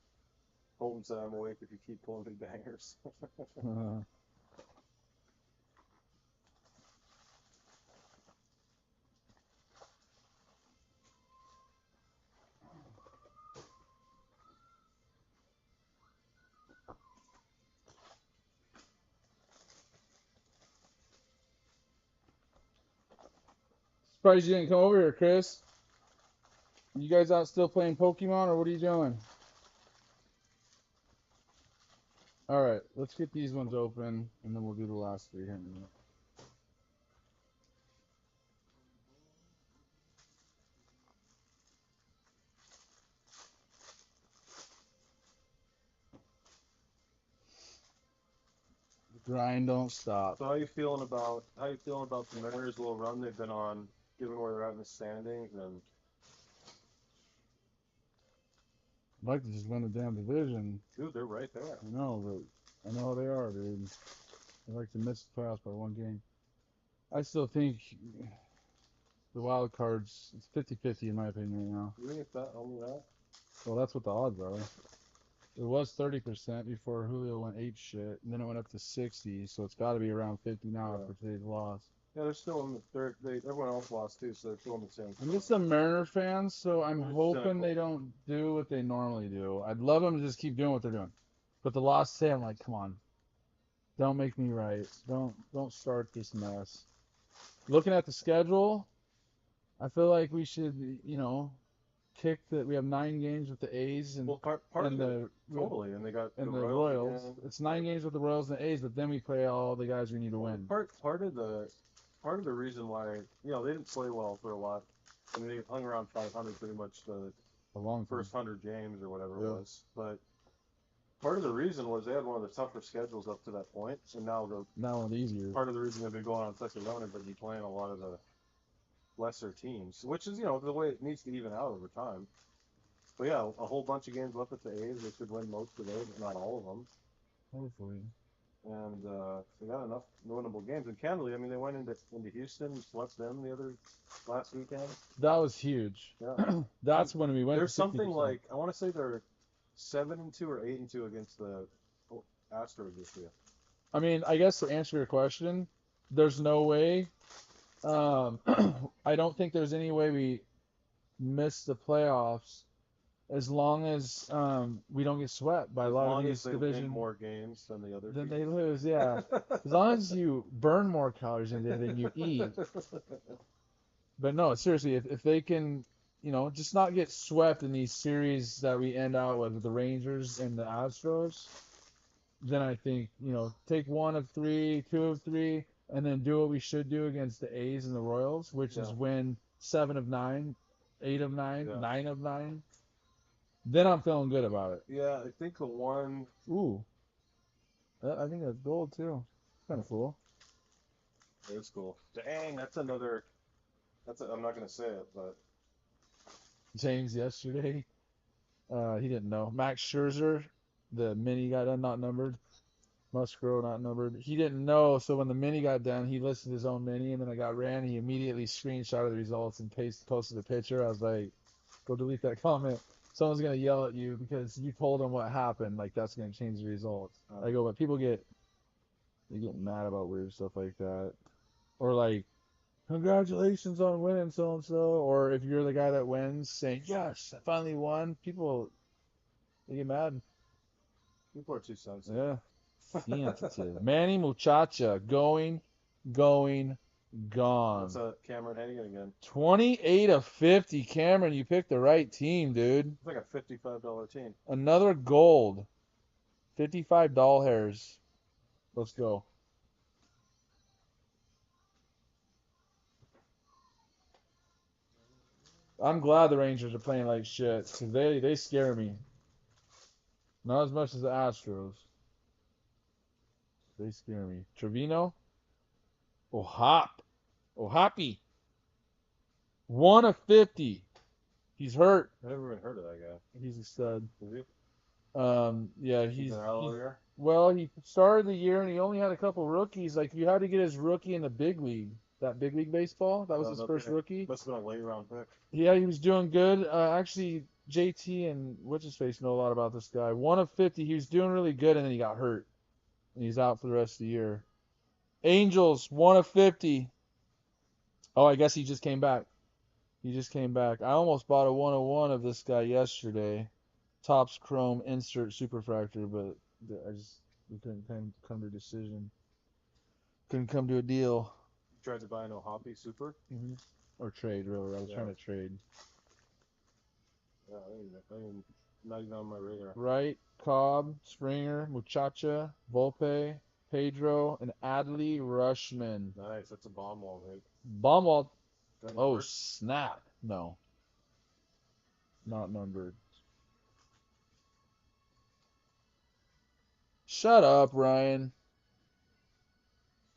Holton said I'm awake if you keep pulling big bangers. Surprised you didn't come over here, Chris. You guys out still playing Pokemon or what are you doing? Alright, let's get these ones open and then we'll do the last 3 here in a minute. The grind don't stop. So how you feeling about the Mariners' little run they've been on, given where they're at in the standings? And I'd like to just win the damn division. dude, they're right there. I know, but I know how they are, dude. They like to miss the playoffs by 1 game. I still think the wild cards, it's 50-50 in my opinion right now. You think it's that only that? Well, that's what the odds are. It was 30% before Julio went ape shit, and then it went up to 60, so it's got to be around 50 now after today's loss. Yeah, they're still in the third. Everyone else lost too, so they're still in the same. I'm just a Mariner fan, so I'm They're hoping cynical. they don't do what they normally do. I'd love them to just keep doing what they're doing. But the loss today, I'm like, come on. Don't make me right. Don't start this mess. Looking at the schedule, I feel like we should, kick that. We have 9 games with the A's and Well, part and of it, the totally, and they got and the the Royals. Royals. Again. It's 9 games with the Royals and the A's, but then we play all the guys we need to win. Part of the reason why they didn't play well for a lot. I mean, they hung around 500 pretty much the A long time. first 100 games or whatever Yeah. it was. But part of the reason was they had one of the tougher schedules up to that point, and now Now it's easier. part of the reason they've been going on such a run is they've been playing a lot of the lesser teams, which is the way it needs to even out over time. But yeah, a whole bunch of games left at the A's. They should win most of those, if not all of them. Hopefully. And they got enough winnable games. And candidly, I mean, they went into Houston and swept them last weekend. That was huge. Yeah. That's when we went. There's to something 60%. like I want to say they're 7-2 or 8-2 against the Astros this year. I mean, I guess to answer your question, there's no way. I don't think there's any way we miss the playoffs as long as we don't get swept by a lot of these They division. win more games than the other Then teams. they lose, yeah. As long as you burn more calories in there than you eat. But no, seriously, if they can, just not get swept in these series that we end out with the Rangers and the Astros, then I think, take 1 of 3, 2 of 3, and then do what we should do against the A's and the Royals, which is win 7 of 9, 8 of 9, 9 of 9. Then I'm feeling good about it. Yeah, I think the one. Ooh. I think that's gold too. Kind of cool. It's cool. Dang, that's another. I'm not gonna say it, but James yesterday, he didn't know. Max Scherzer, the mini got done, not numbered. Musgrove, not numbered. He didn't know, so when the mini got done, he listed his own mini, and then I got ran. He immediately screenshotted the results and posted a picture. I was like, go delete that comment. Someone's gonna yell at you because you told them what happened. Like that's gonna change the results. I go, but they get mad about weird stuff like that, or like congratulations on winning so and so, or if you're the guy that wins, saying yes, I finally won. People they get mad. People are too sensitive. Yeah, sensitive. Manny Muchacha going, gone. What's Cameron Hagan again? 28 of 50, Cameron. You picked the right team, dude. It's like a $55 team. Another gold. 55 doll hairs. Let's go. I'm glad the Rangers are playing like shit, because they scare me. Not as much as the Astros. They scare me. Trevino? Ohapi. 1 of 50. He's hurt. I never even heard of that guy. He's a stud. Is he? Yeah, He's an outlier. well, he started the year and he only had a couple rookies. Like, you had to get his rookie in the big league. That big league baseball. That was his first rookie. Must have been a late round pick. Yeah, he was doing good. Actually, JT and what's his face know a lot about this guy. 1 of 50. He was doing really good, and then he got hurt, and he's out for the rest of the year. Angels 1 of 50. Oh, I guess he just came back. I almost bought a 101 of this guy yesterday. Topps Chrome Insert Superfractor, but we couldn't come to a decision. Couldn't come to a deal. Tried to buy an Ohapi Super. Mm-hmm. Or trade, really. I was trying to trade. Yeah, I mean, not even on my radar. Wright, Cobb, Springer, Muchacha, Volpe, Pedro, and Adley Rushman. Nice, that's a bomb wall hit. Baumwald. Oh, snap. No. Not numbered. Shut up, Ryan.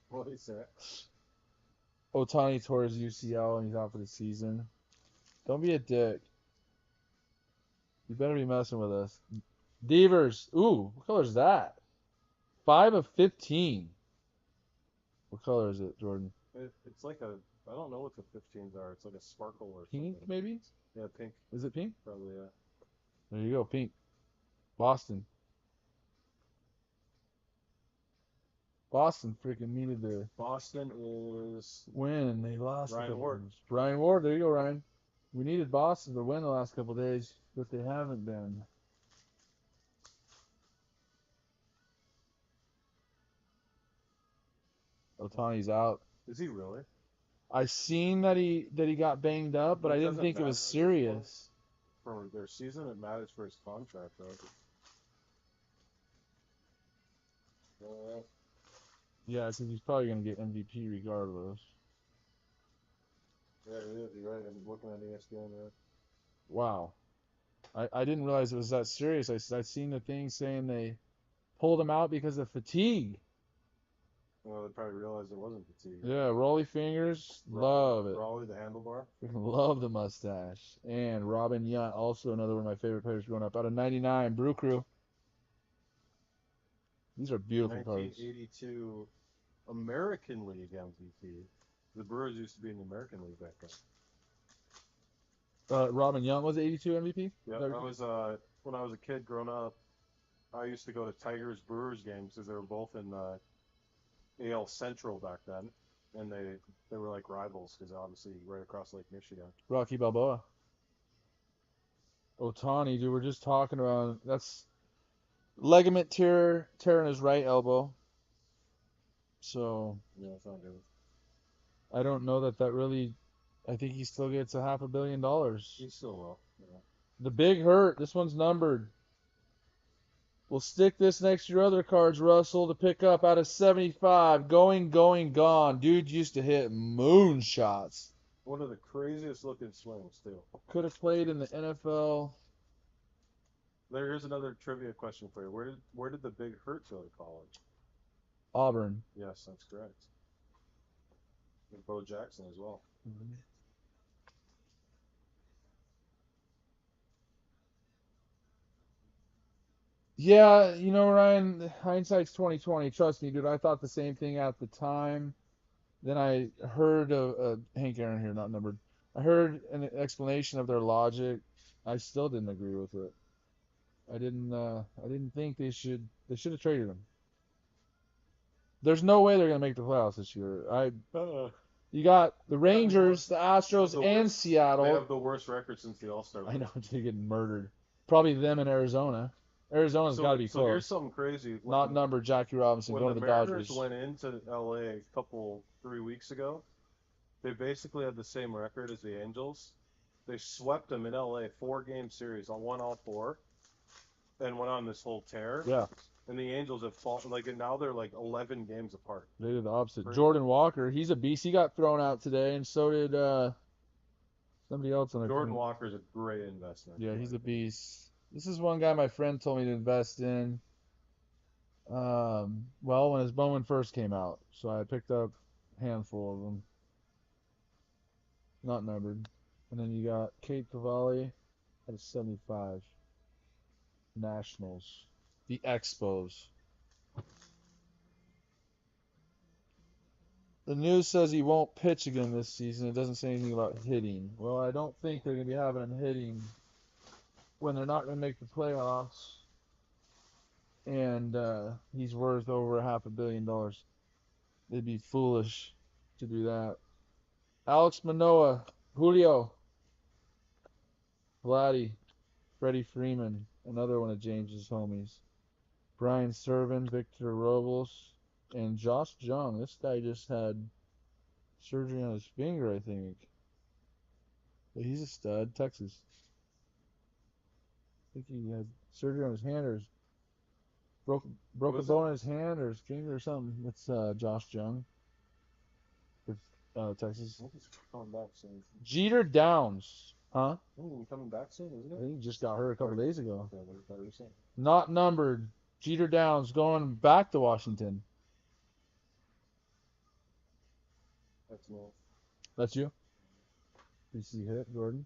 What is that? Otani tore his UCL and he's out for the season. Don't be a dick. You better be messing with us. Devers. Ooh, what color is that? 5 of 15. What color is it, Jordan? It's like I don't know what the 15s are. It's like a sparkle or something. Pink, maybe? Yeah, pink. Is it pink? Probably, yeah. There you go, pink. Boston freaking needed to Boston is win. They lost. Ryan Ward. Ryan Ward. There you go, Ryan. We needed Boston to win the last couple of days, but they haven't been. Otani's out. Is he really? I seen that he got banged up, but I didn't think it was serious. For their season, it matters for his contract, though. Yeah, because he's probably gonna get MVP regardless. Yeah, it is. You're right. I'm looking at ESPN there. Wow. I didn't realize it was that serious. I seen the thing saying they pulled him out because of fatigue. Well, they probably realized it wasn't fatigue. Yeah, rolly fingers, love it. Raleigh, the handlebar. Love the mustache. And Robin Yount, also another one of my favorite players growing up. Out of 99, Brew Crew. These are beautiful cards. 1982 American League MVP. The Brewers used to be in the American League back then. Robin Yount was 82 MVP? Yeah, I was when I was a kid growing up, I used to go to Tigers Brewers games because they were both in AL Central back then, and they were like rivals because obviously right across Lake Michigan. Rocky Balboa. Otani, dude, we're just talking about that's ligament tear in his right elbow. So yeah, it's not good. I don't know that really. I think he still gets a $500 million. He still will. Yeah. The big hurt. This one's numbered. We'll stick this next to your other cards, Russell, to pick up out of 75. Going, gone. Dude used to hit moonshots. One of the craziest looking swings, too. Could have played in the NFL. Here's another trivia question for you. Where did the Big Hurt go to college? Auburn. Yes, that's correct. And Bo Jackson as well. Mm-hmm. Yeah, you know, Ryan, hindsight's 2020. Trust me, dude. I thought the same thing at the time. Then I heard Hank Aaron here, not numbered. I heard an explanation of their logic. I still didn't agree with it. I didn't think they should have traded him. There's no way they're gonna make the playoffs this year. You got the Rangers, the Astros, The and worst- They Seattle. have the worst record since the All-Star I break. know they're getting murdered. Probably them in Arizona. Arizona's got to be So here's close. something crazy. Not numbered Jackie Robinson When going the to the Mariners Dodgers. went into LA 3 weeks ago, they basically had the same record as the Angels. They swept them in LA, 4-game series, won all 4, and went on this whole tear. Yeah, And the Angels have fallen, now they're 11 games apart. they did the opposite. Crazy. Jordan Walker, he's a beast. He got thrown out today, and so did somebody else on the Jordan team. Walker's a great investment. Yeah, he's a beast. This is one guy my friend told me to invest in. Well, when his Bowman first came out, so I picked up a handful of them. Not numbered. And then you got Kate Cavalli at a 75. Nationals. The Expos. The news says he won't pitch again this season. It doesn't say anything about hitting. Well, I don't think they're going to be having him hitting when they're not going to make the playoffs. And he's worth over $500 million. They'd be foolish to do that. Alex Manoah, Julio, Vladdy, Freddie Freeman, another one of James's homies. Brian Servin, Victor Robles, and Josh Jung. This guy just had surgery on his finger, I think. But he's a stud. Texas. I think he had surgery on his hand or broke a bone in his hand or his finger or something. That's Josh Jung. Texas. I think he's coming back soon. Jeter Downs. Huh? I think he's coming back soon, isn't I it? think he just got hurt a couple days ago. Okay, what did I say? Not numbered. Jeter Downs going back to Washington. That's me. That's you? Did you see hit, Gordon?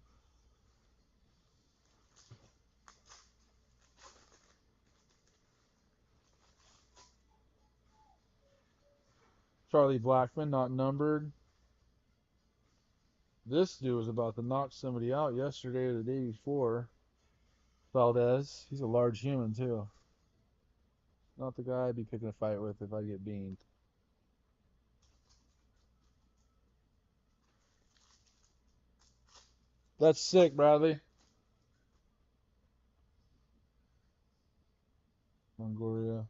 Charlie Blackmon, not numbered. This dude was about to knock somebody out yesterday or the day before. Valdez. He's a large human, too. Not the guy I'd be picking a fight with if I get beamed. That's sick, Bradley. Longoria.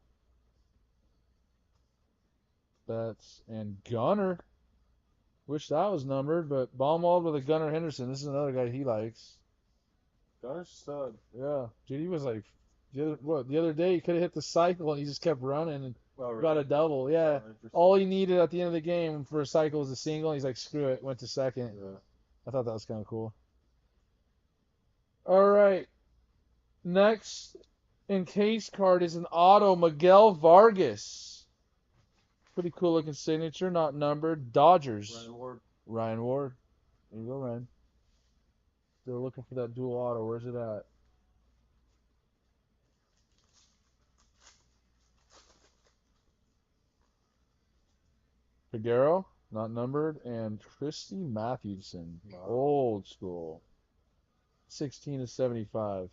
Betts and Gunner. Wish that was numbered, but Baumwald with a Gunnar Henderson. This is another guy he likes. Gunner's stud. Yeah. Dude, he was like, the other day he could have hit the cycle and he just kept running and got a double. Yeah. All he needed at the end of the game for a cycle was a single. And he's like, screw it. Went to second. Yeah. I thought that was kind of cool. All right. Next in case card is an auto Miguel Vargas. Pretty cool looking signature, not numbered. Dodgers. Ryan Ward. There you go, Ryan. They're looking for that dual auto. Where's it at? Figueroa, not numbered. And Christy Mathewson. Wow. Old school. 16/75.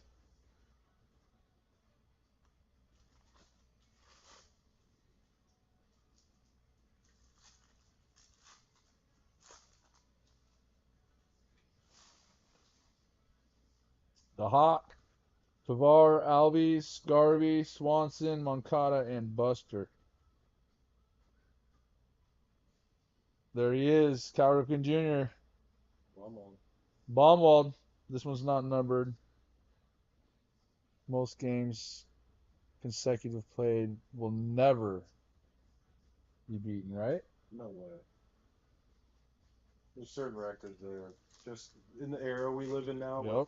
The Hawk, Tavar, Albies, Garvey, Swanson, Moncada, and Buster. There he is, Cal Ripken Jr. Baumwald. This one's not numbered. Most games consecutive played will never be beaten, right? No way. There's certain records there. Just in the era we live in now. Yep.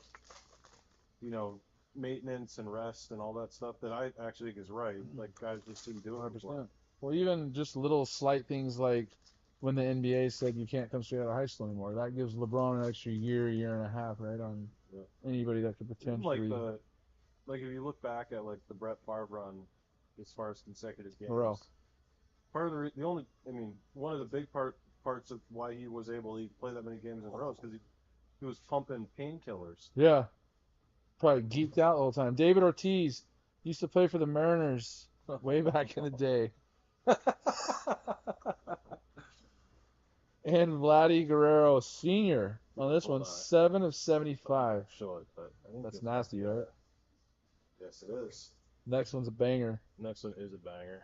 Maintenance and rest and all that stuff that I actually think is right. Like, guys just didn't do it 100%. Well, even just little slight things like when the NBA said you can't come straight out of high school anymore. That gives LeBron an extra year and a half, right, on anybody that could potentially. Like if you look back at the Brett Favre run as far as consecutive games. Part of one of the big parts of why he was able to play that many games in a row is because he was pumping painkillers. Yeah. Probably geeked out the whole time. David Ortiz used to play for the Mariners way back in the day. And Vladdy Guerrero Sr. on this Hold one, on. 7 of 75. Show it, but I think That's it's- nasty, right? Yes, it is. Next one's a banger. Next one is a banger.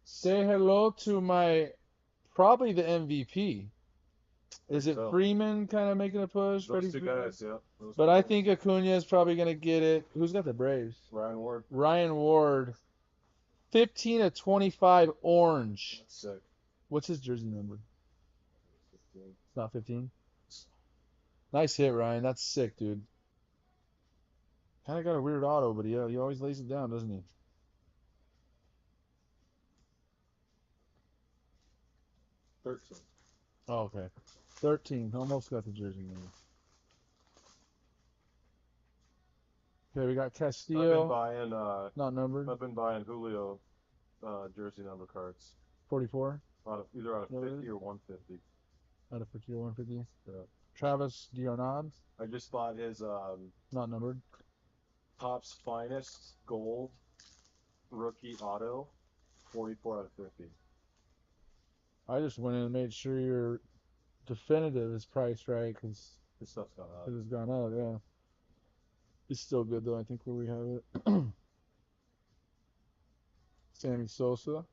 Say hello to my, probably the MVP. Is it So, Freeman kind of making a push? those Freddie two Freeman? guys, yeah. Those But two I guys. think Acuna is probably going to get it. Who's got the Braves? Ryan Ward. Ryan Ward. 15 of 25 orange. That's sick. What's his jersey number? 15. It's not 15? Nice hit, Ryan. That's sick, dude. Kind of got a weird auto, but he always lays it down, doesn't he? $13. Oh, okay. 13. Almost got the jersey number. Okay, we got I've been Castillo. buying Not numbered. I've been buying Julio jersey number cards. 44. Either out of No, 50 really? or 150. Out of 50 or 150. Yeah. Travis Dionad. I just bought his Not numbered. Topps Finest Gold rookie auto, 44 out of 50. I just went in and made sure your definitive is priced right because This stuff's gone it out. has gone out, yeah. It's still good though, I think, where we have it. Sammy Sosa.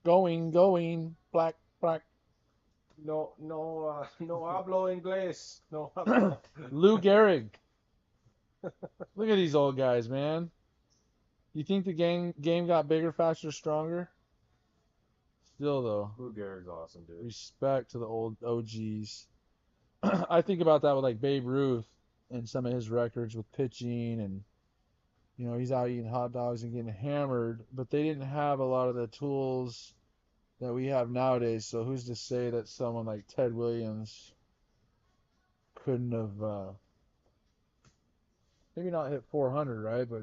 Going, black. No hablo inglés. No hablo. Lou Gehrig. Look at these old guys, man. You think the game got bigger, faster, stronger? Still though, Lou Gehrig's awesome, dude. respect to the old OGs. I think about that with like Babe Ruth and some of his records with pitching, and he's out eating hot dogs and getting hammered, but they didn't have a lot of the tools that we have nowadays. So who's to say that someone like Ted Williams couldn't have maybe not hit 400, right? But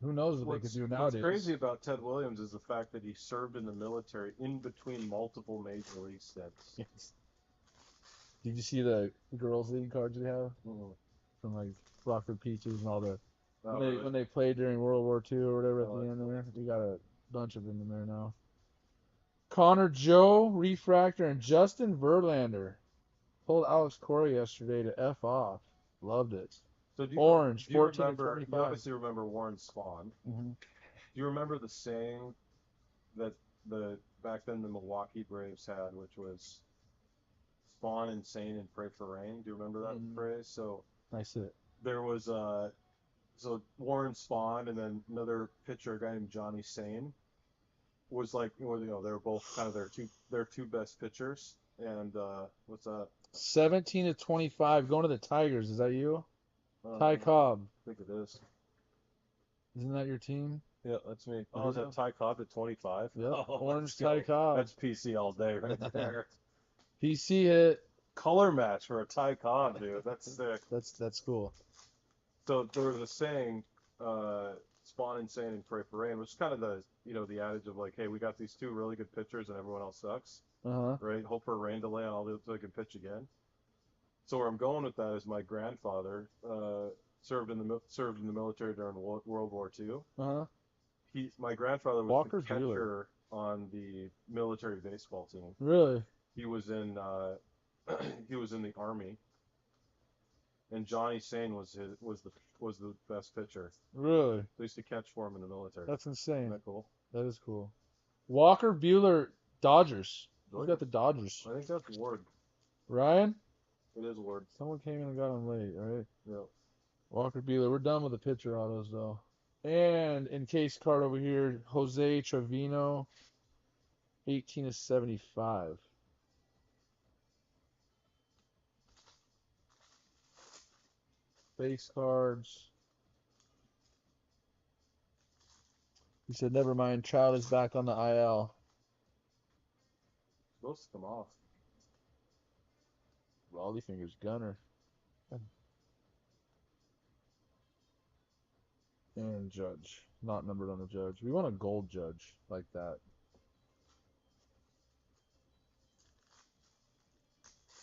who knows what they could do nowadays. What's crazy about Ted Williams is the fact that he served in the military in between multiple major league stints. Yes. Did you see the girls' league cards they have from like Rockford Peaches and all the when they played during World War II or whatever at the end there? We got a bunch of them in there now. Connor Joe, Refractor, and Justin Verlander told Alex Corey yesterday to F off. Loved it. So Orange, do you 14 remember, to 25. You obviously remember Warren Spahn. Mm-hmm. Do you remember the saying that back then the Milwaukee Braves had, which was "Spawn insane and pray for rain"? Do you remember that phrase? So nice hit. there was so Warren Spahn and then another pitcher, a guy named Johnny Sane, was like they were both kind of their two best pitchers. And what's that? 17 to 25, going to the Tigers. Is that you? Ty Cobb. I think it is. Isn't that your team? Yeah, that's me. Oh, is that Ty Cobb at 25? Yep. Oh, Orange Ty Cobb. That's PC all day right there. PC hit. Color match for a Ty Cobb, dude. That's sick. That's cool. So there was a saying, spawn insane and pray for rain, which is kind of the adage of like, hey, we got these two really good pitchers and everyone else sucks. Right? Hope for a rain delay on all the so they can pitch again. So where I'm going with that is my grandfather served in the military during World War II. My grandfather was Walker's the catcher Bueller. on the military baseball team. Really? He was in the army, and Johnny Sane was the best pitcher. Really? They used to catch for him in the military. That's insane. Isn't that cool? That is cool. Walker Bueller, Dodgers. Who's got the Dodgers? I think that's Ward. Ryan? It is Ward. Someone came in and got him late, all right? Yeah. Walker Bueller. We're done with the pitcher autos, though. And in case card over here, Jose Trevino, 18 to 75. Base cards. He said, never mind, Child is back on the IL. Supposed to come off. Raleigh fingers gunner. And Judge. Not numbered on the Judge. We want a gold Judge like that.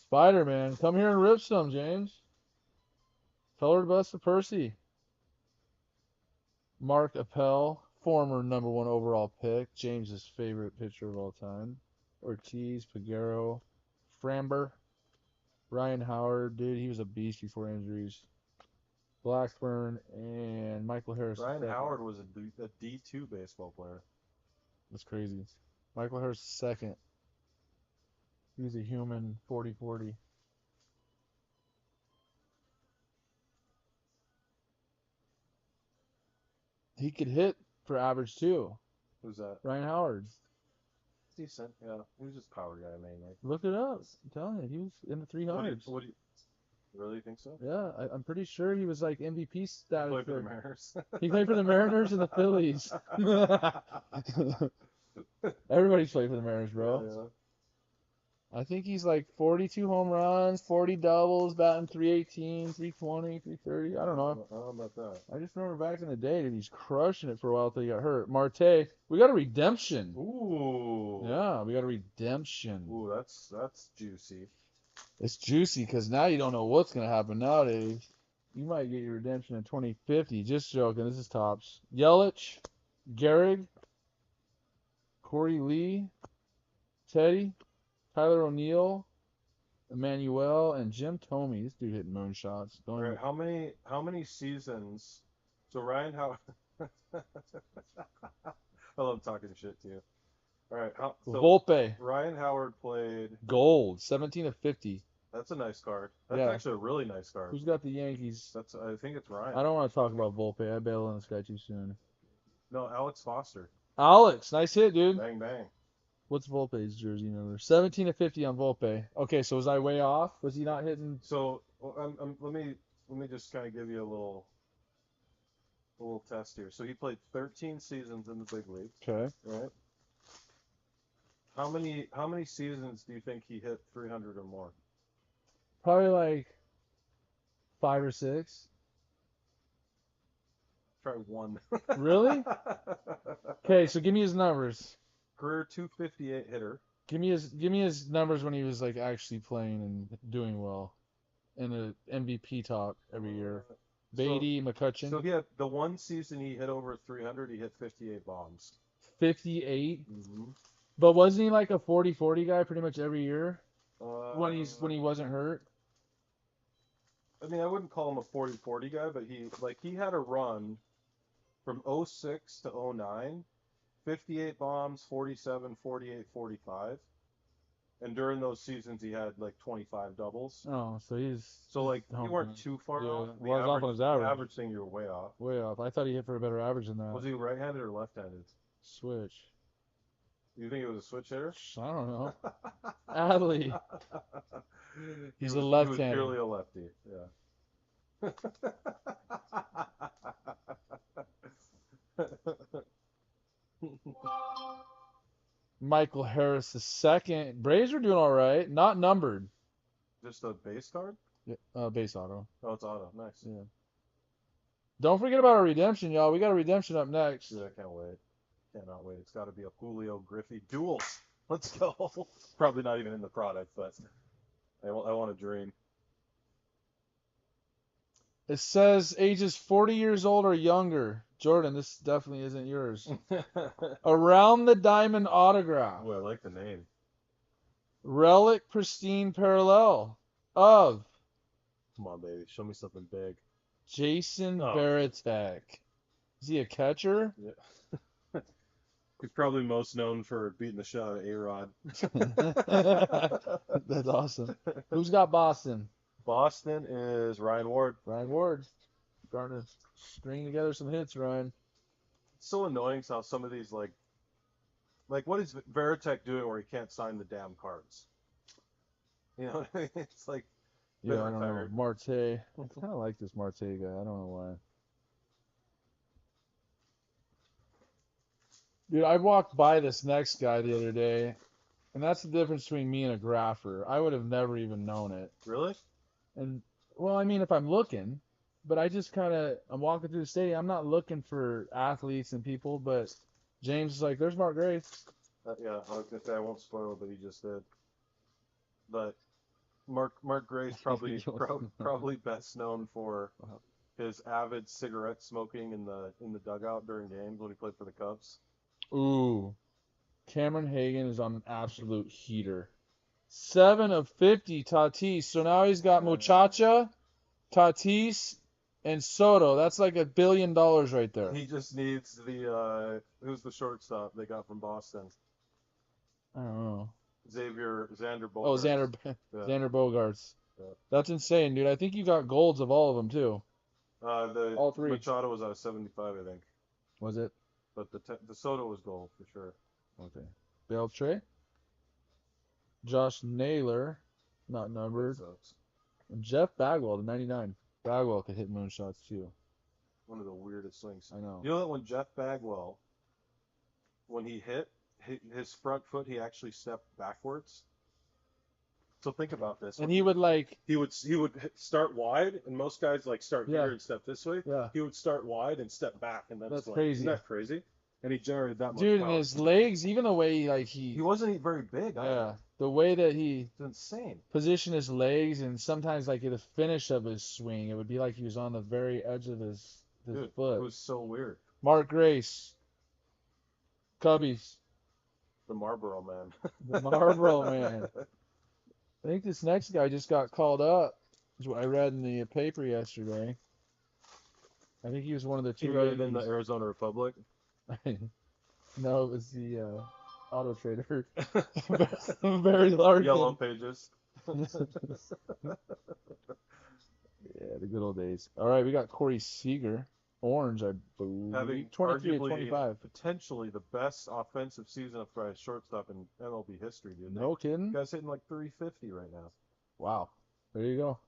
Spider-Man, come here and rip some, James. Tell her to bust to Percy. Mark Appel, former #1 overall pick, James's favorite pitcher of all time. Ortiz, Peguero, Framber, Ryan Howard, dude, he was a beast before injuries. Blackburn and Michael Harris. Ryan second. Howard was a D2 baseball player. That's crazy. Michael Harris second. He was a human 40-40. He could hit for average too. Who's that? Ryan Howard. Decent. Yeah, he was just power guy mainly. Look it up. I'm telling you, he was in the 300s. What do you really think so? Yeah, I'm pretty sure he was like MVP status. Played for the Mariners. He played for the Mariners and the Phillies. Everybody's played for the Mariners, bro. Yeah. I think he's like 42 home runs, 40 doubles, batting 318, 320, 330. I don't know. I don't know about that. I just remember back in the day, dude, he's crushing it for a while until he got hurt. Marte, we got a redemption. Ooh. Yeah, we got a redemption. Ooh, that's juicy. It's juicy because now you don't know what's going to happen nowadays. You might get your redemption in 2050. Just joking. This is tops. Yelich, Gehrig, Corey Lee, Teddy, Tyler O'Neill, Emmanuel, and Jim Thome. This dude hitting moonshots. All right, how many seasons? So Ryan Howard. I love talking shit to you. All right, so Volpe, Ryan Howard played. gold, 17 of 50. That's a nice card. That's Yeah. actually a really nice card. Who's got the Yankees? I think it's Ryan. I don't want to talk about Volpe. I bail on this guy too soon. No, Alex Foster. Alex, nice hit, dude. Bang bang. What's Volpe's jersey number? 17 of 50 on Volpe. Okay, so was I way off? Was he not hitting? So let me just kind of give you a little test here. So he played 13 seasons in the big leagues, Okay. right? How many seasons do you think he hit 300 or more? Probably like 5 or 6. Try one. Really? Okay, so give me his numbers. Career 258 hitter. Give me his numbers when he was like actually playing and doing well, in the MVP talk every year. Beatty, McCutcheon. So he had the one season he hit over 300. He hit 58 bombs. 58. Mm-hmm. But wasn't he like a 40-40 guy pretty much every year when he wasn't hurt? I mean, I wouldn't call him a 40-40 guy, but he had a run from 06 to 09, 58 bombs, 47, 48, 45. And during those seasons, he had like 25 doubles. Oh, so he's So like you weren't too far off. Well, I was off on his average. The average thing, you were way off. Way off. I thought he hit for a better average than that. Was he right-handed or left-handed? Switch. You think it was a switch hitter? I don't know. Adley. He's a left-hander. He was purely a lefty. Yeah. Michael Harris the second. Braves are doing all right. Not numbered. Just a base card? Base auto. Oh, it's auto. Nice. Yeah. Don't forget about our redemption, y'all. We got a redemption up next. Yeah, I can't wait. Cannot wait. It's got to be a Julio Griffey duel. Let's go. Probably not even in the product, but I want a dream. It says ages 40 years old or younger. Jordan, this definitely isn't yours. Around the Diamond autograph. Oh, I like the name. Relic Pristine parallel of Come on, baby. Show me something big. Jason Varitek. Is he a catcher? Yeah. He's probably most known for beating the shit out of A-Rod. That's awesome. Who's got Boston? Boston is Ryan Ward. Ryan Ward. Starting to string together some hits, Ryan. It's so annoying how some of these, like what is Varitek doing where he can't sign the damn cards? You know what I mean? It's like, yeah, I don't know. Marte. I kind of like this Marte guy. I don't know why. Dude, I walked by this next guy the other day, and that's the difference between me and a grapher. I would have never even known it. Really? And, well, I mean, if I'm looking, but I'm walking through the stadium. I'm not looking for athletes and people, but James is like, there's Mark Grace. Yeah, I was going to say, I won't spoil it, but he just did. But Mark Grace probably best known for his avid cigarette smoking in the dugout during games when he played for the Cubs. Ooh. Cameron Hagan is on an absolute heater. 7 of 50, Tatis. So now he's got Muchacha, Tatis, and Soto. That's like $1 billion right there. He just needs the who's the shortstop they got from Boston? I don't know. Xander Bogaerts. Oh, Xander Bogaerts. Yeah. That's insane, dude. I think you got golds of all of them too. All three. Machado was out of 75, I think. Was it? But the Soto was gold for sure. Okay. Beltre. Josh Naylor, not numbered. And Jeff Bagwell to 99. Bagwell could hit moonshots too. One of the weirdest swings. I know. You know that when Jeff Bagwell, when he hit his front foot, he actually stepped backwards. So think about this. And he would he would start wide, and most guys like start Yeah. here and step this way. Yeah. He would start wide and step back, and That's swing. crazy. Isn't that crazy? And he generated that much dude, power. and his legs, even the way He wasn't very big. yeah, the way that he It's insane. positioned his legs, and sometimes like at the finish of his swing, it would be like he was on the very edge of his Dude, foot. it was so weird. Mark Grace, Cubbies, The Marlboro Man. the Marlboro Man. I think this next guy just got called up. Is what I read in the paper yesterday. I think he was one of the He two. read it in the Arizona Republic. No, it was the Auto Trader. Very large. Yellow Pages. Yeah, the good old days. All right, we got Corey Seager, orange, I believe. Having 23 to arguably 25. potentially the best offensive season for a shortstop in MLB history, dude. No kidding. Guy's hitting like 350 right now. Wow. There you go.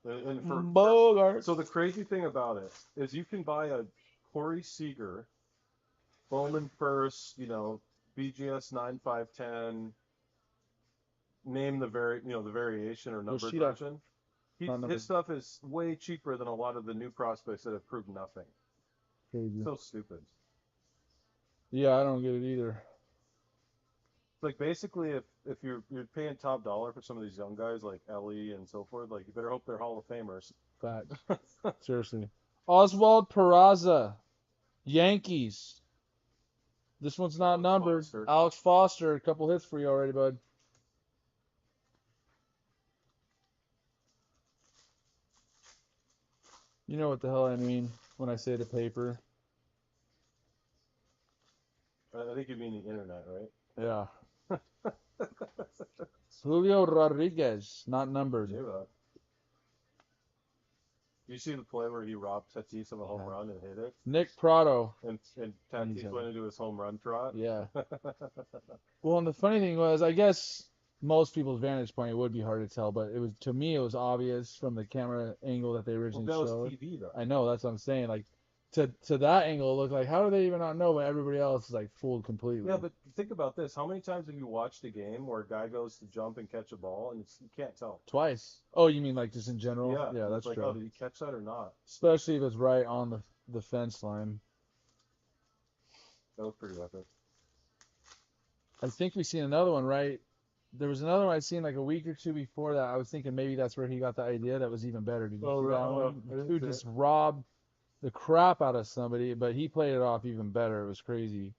And Bogart. so the crazy thing about it is you can buy a Corey Seager, Bowman first, BGS 9510, name the variation or number Yoshida. version. Not numbered. His stuff is way cheaper than a lot of the new prospects that have proved nothing. Crazy. So stupid. Yeah, I don't get it either. Like basically, if you're paying top dollar for some of these young guys like Ellie and so forth, like you better hope they're Hall of Famers. Facts. Seriously. Oswald Peraza, Yankees. This one's not Alex numbered. Foster. Alex Foster, a couple hits for you already, bud. You know what the hell I mean when I say the paper. I think you mean the internet, right? Yeah. Julio Rodriguez, not numbered. Yeah. You see the play where he robbed Tatis of a home run and hit it, Nick Prado. and Tatis went into his home run trot. Yeah. Well, and the funny thing was, I guess most people's vantage point, it would be hard to tell, but it was, to me, it was obvious from the camera angle that they Well, originally that was showed. TV though. I know, that's what I'm saying. Like, to that angle, it looked like, how do they even not know? But everybody else is like fooled completely. Yeah, but think about this: how many times have you watched a game where a guy goes to jump and catch a ball and you can't tell? Twice. Oh, you mean like just in general? Yeah, Yeah, it's that's like, true. oh, did he catch that or not? Especially if it's right on the fence line. That was pretty epic. I think we seen another one, right? There was another one I'd seen like a week or two before that. I was thinking maybe that's where he got the idea. That was even better. Did you Oh, see right. that one? I didn't Dude see just robbed the crap out of somebody, but he played it off even better. It was crazy.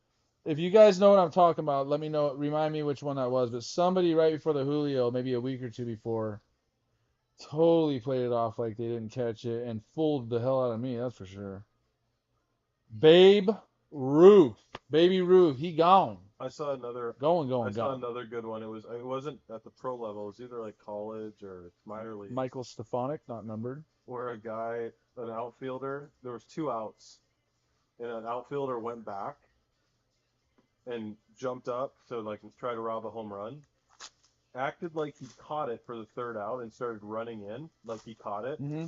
If you guys know what I'm talking about, let me know. Remind me which one that was. But somebody right before the Julio, maybe a week or two before, totally played it off like they didn't catch it and fooled the hell out of me. That's for sure. Babe Ruth. Baby Ruth. He gone. I saw another. Going, I saw gone. another good one. It wasn't at the pro level. It was either like college or minor league. Michael Stefanik, not numbered. Where a guy, an outfielder, there was 2 outs, and an outfielder went back and jumped up to like try to rob a home run. Acted like he caught it for the 3rd out and started running in like he caught it, Mm-hmm.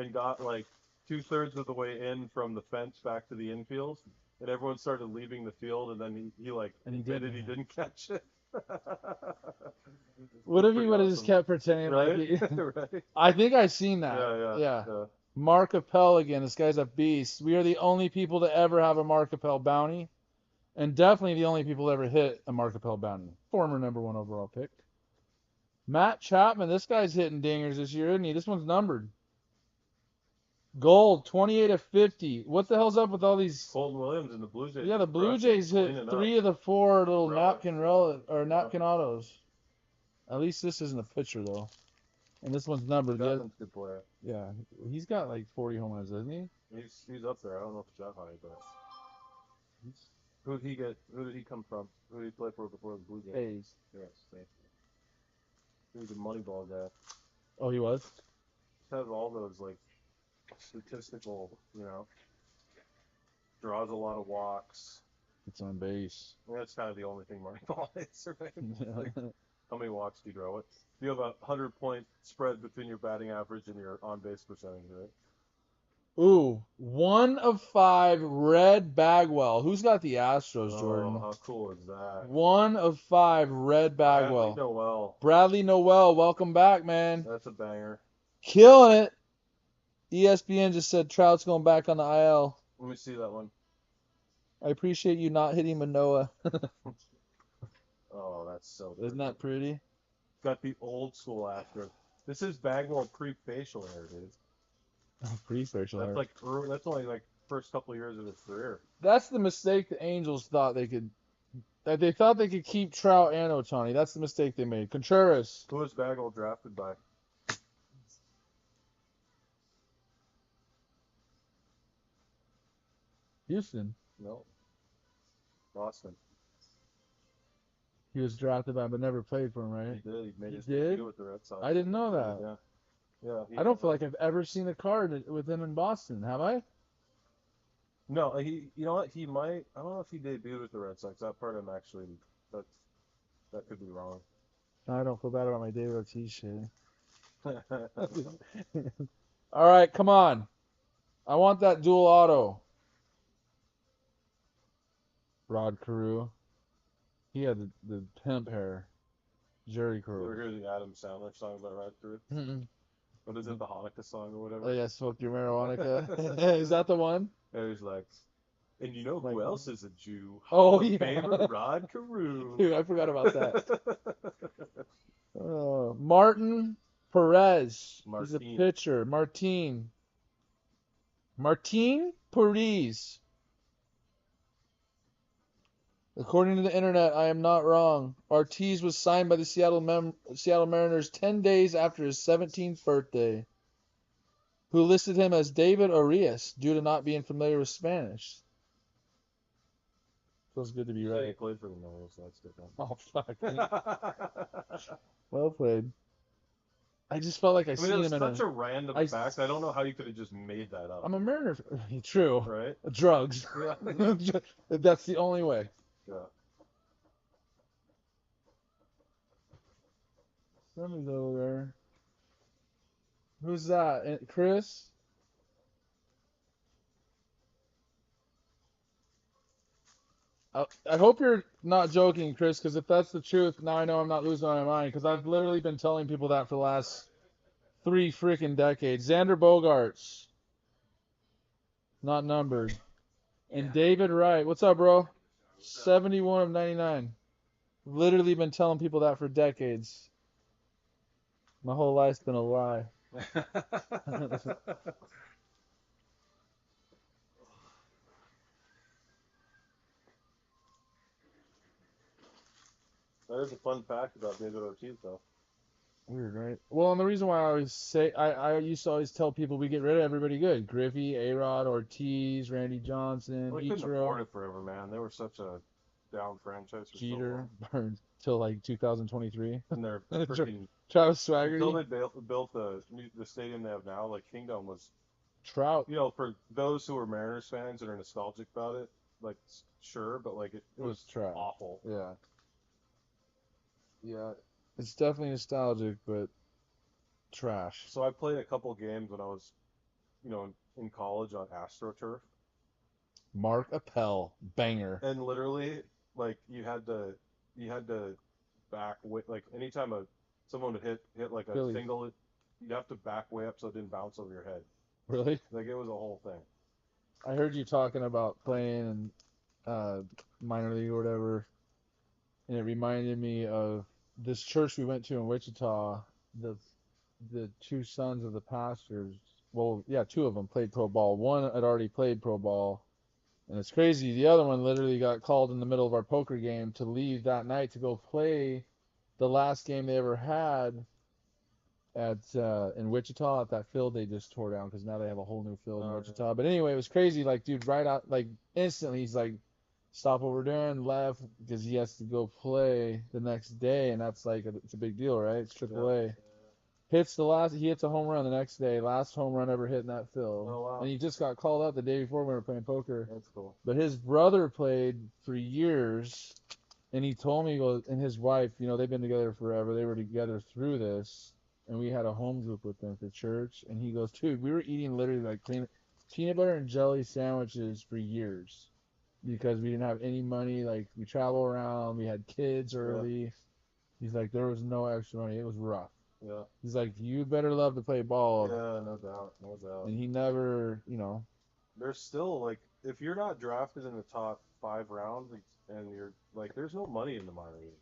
and got like 2/3 of the way in from the fence back to the infield, and everyone started leaving the field, and then he admitted he didn't catch it. What if he Pretty would have just awesome. kept pretending like Right? he... Right? I think I've seen that. Yeah. Mark Appel again. This guy's a beast. We are the only people to ever have a Mark Appel bounty, and definitely the only people to ever hit a Mark Appel bounty. Former #1 overall pick. Matt Chapman. This guy's hitting dingers this year, isn't he? This one's numbered. Gold, 28 of 50. What the hell's up with all these? Colton Williams and the Blue Jays. Yeah, the Blue Jays hit cleaning up. 3 of the 4 little Relics. napkin autos. At least this isn't a pitcher though, and this one's numbered. Yeah, Chapman's a good player. yeah, he's got like 40 home runs, doesn't he? He's up there. I don't know if it's that high, but who did he get? Who did he come from? Who did he play for before the Blue Jays? A's. Yes, thank you. He was a Moneyball guy. Oh, he was. Has all those like statistical, draws a lot of walks. It's on base. That's kind of the only thing Moneyball is, right? Like, how many walks do you draw? You have a 100-point spread between your batting average and your on-base percentage, right? Ooh, 1 of 5 red Bagwell. Who's got the Astros, Jordan? Oh, how cool is that? 1 of 5 red Bagwell. Bradley Noel. Bradley Noel, welcome back, man. That's a banger. Killing it. ESPN just said Trout's going back on the IL. Let me see that one. I appreciate you not hitting Manoa. Oh, that's so pretty. Isn't that pretty? Got the old school after. This is Bagwell pre-facial hair, dude. Pre-facial hair. That's only like first couple of years of his career. That's the mistake the Angels thought they could. That they thought they could keep Trout and Ohtani. That's the mistake they made. Contreras. Who was Bagwell drafted by? Houston. No. Boston. He was drafted by, but never played for him, right? He did. He made his did? debut with the Red Sox. I didn't know that. Yeah. Yeah. I don't feel like I've ever seen a card with him in Boston. Have I? No, you know what? He might. I don't know if he debuted with the Red Sox. That part I'm actually. That could be wrong. I don't feel bad about my David Ortiz shit. All right, come on. I want that dual auto. Rod Carew. He had the pimp hair. Jerry You Carew. ever hear the Adam Sandler song about Rod Carew? Mm-mm. What is it, the Hanukkah song or whatever? Oh yeah, smoke your marijuana. Is that the one? And he's like, and you know who else is a Jew? Oh, Hall of yeah. Famer Rod Carew. Dude, I forgot about that. Martin Perez. He's a Martin. pitcher. Martin Perez. According to the internet, I am not wrong. Ortiz was signed by the Seattle Mariners 10 days after his 17th birthday, who listed him as David Arias due to not being familiar with Spanish. Feels good to be He right. played for the Mariners, so that's different. Oh, fuck. Well played. I just felt like I I seen mean, him it's in such a random I- fact. I don't know how you could have just made that up. I'm a Mariner. True. Right? Drugs. Yeah. That's the only way. Yeah. Somebody's over there. Who's that? Chris? I hope you're not joking, Chris, because if that's the truth, now I know I'm not losing my mind, because I've literally been telling people that for the last 3 freaking decades. Xander Bogaerts. Not numbered. And David Wright. What's up, bro? 71 of 99. Literally been telling people that for decades. My whole life's been a lie. That is a fun fact about David Ortiz, though. Weird, right? Well, and the reason why I always say, I used to always tell people we get rid of everybody good. Griffey, A-Rod, Ortiz, Randy Johnson, Well, they couldn't afford Ichiro, it forever, man. They were such a down franchise for Jeter, so burned till like 2023. long. And they're freaking Travis until Swaggerty, they built the stadium they have now. Like Kingdom was, Trout. for those who are Mariners fans and are nostalgic about it, like sure, but like it was trash. awful. Yeah. Yeah. It's definitely nostalgic, but trash. So I played a couple games when I was, in college on AstroTurf, Mark Appel, banger. and literally, like you had to back way, like anytime someone would hit like a Really? single, you'd have to back way up so it didn't bounce over your head. Really? Like it was a whole thing. I heard you talking about playing in minor league or whatever, and it reminded me of this church we went to in Wichita. The two sons of the pastors well, yeah, two of them played pro ball. One had already played pro ball, and it's crazy. The other one literally got called in the middle of our poker game to leave that night to go play the last game they ever had at in Wichita at that field they just tore down because now they have a whole new field in Oh, Wichita. But anyway, it was crazy. Like, dude, right out, like instantly, he's like, stop what we're doing, left because he has to go play the next day, and that's like it's a big deal, right? It's yeah. AAA. He hits a home run the next day, last home run ever hit in that field, Oh, wow. and he just got called up the day before we were playing poker. That's cool. But his brother played for years, and he told me, he goes, and his wife, they've been together forever. They were together through this, and we had a home group with them at the church. And he goes, dude, we were eating literally like peanut butter and jelly sandwiches for years because we didn't have any money. Like, we travel around, we had kids early. He's like, there was no extra money. It was rough. Yeah. He's like, you better love to play ball. Yeah, no doubt, no doubt. And he never, There's still like, if you're not drafted in the top 5 rounds, and you're like, there's no money in the minor leagues.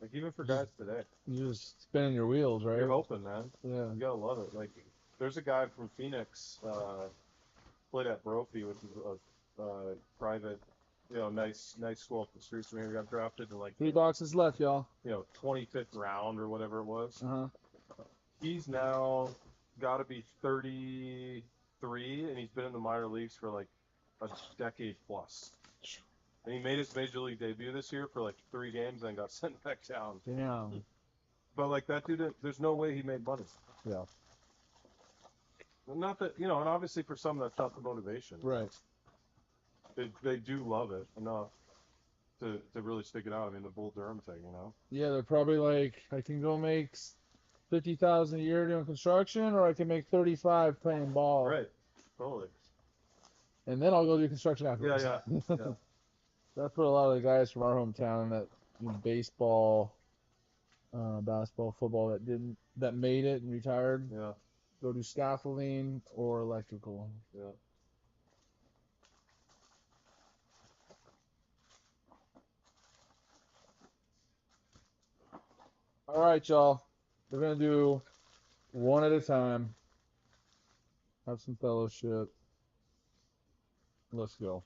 Like even for guys today, you're just spinning your wheels, right? you're hoping, man. Yeah. You gotta love it. Like, there's a guy from Phoenix, played at Brophy, which is a private, nice school up the street from here. Got drafted in like 3 boxes left, y'all. 25th round or whatever it was. Uh-huh. He's now got to be 33, and he's been in the minor leagues for like a decade plus. And he made his major league debut this year for like 3 games, and got sent back down. Damn. But like that dude, there's no way he made money. Yeah. Not that, and obviously for some that's not the motivation. Right. They do love it enough to really stick it out. I mean, the Bull Durham thing, Yeah, they're probably like, I can go make 50,000 a year doing construction, or I can make 35 playing ball. Right. Totally. And then I'll go do construction Yeah, afterwards. yeah. That's what a lot of the guys from our hometown that baseball, basketball, football that made it and retired Yeah. go do scaffolding or electrical. Yeah. All right, y'all. We're gonna do one at a time. Have some fellowship. Let's go.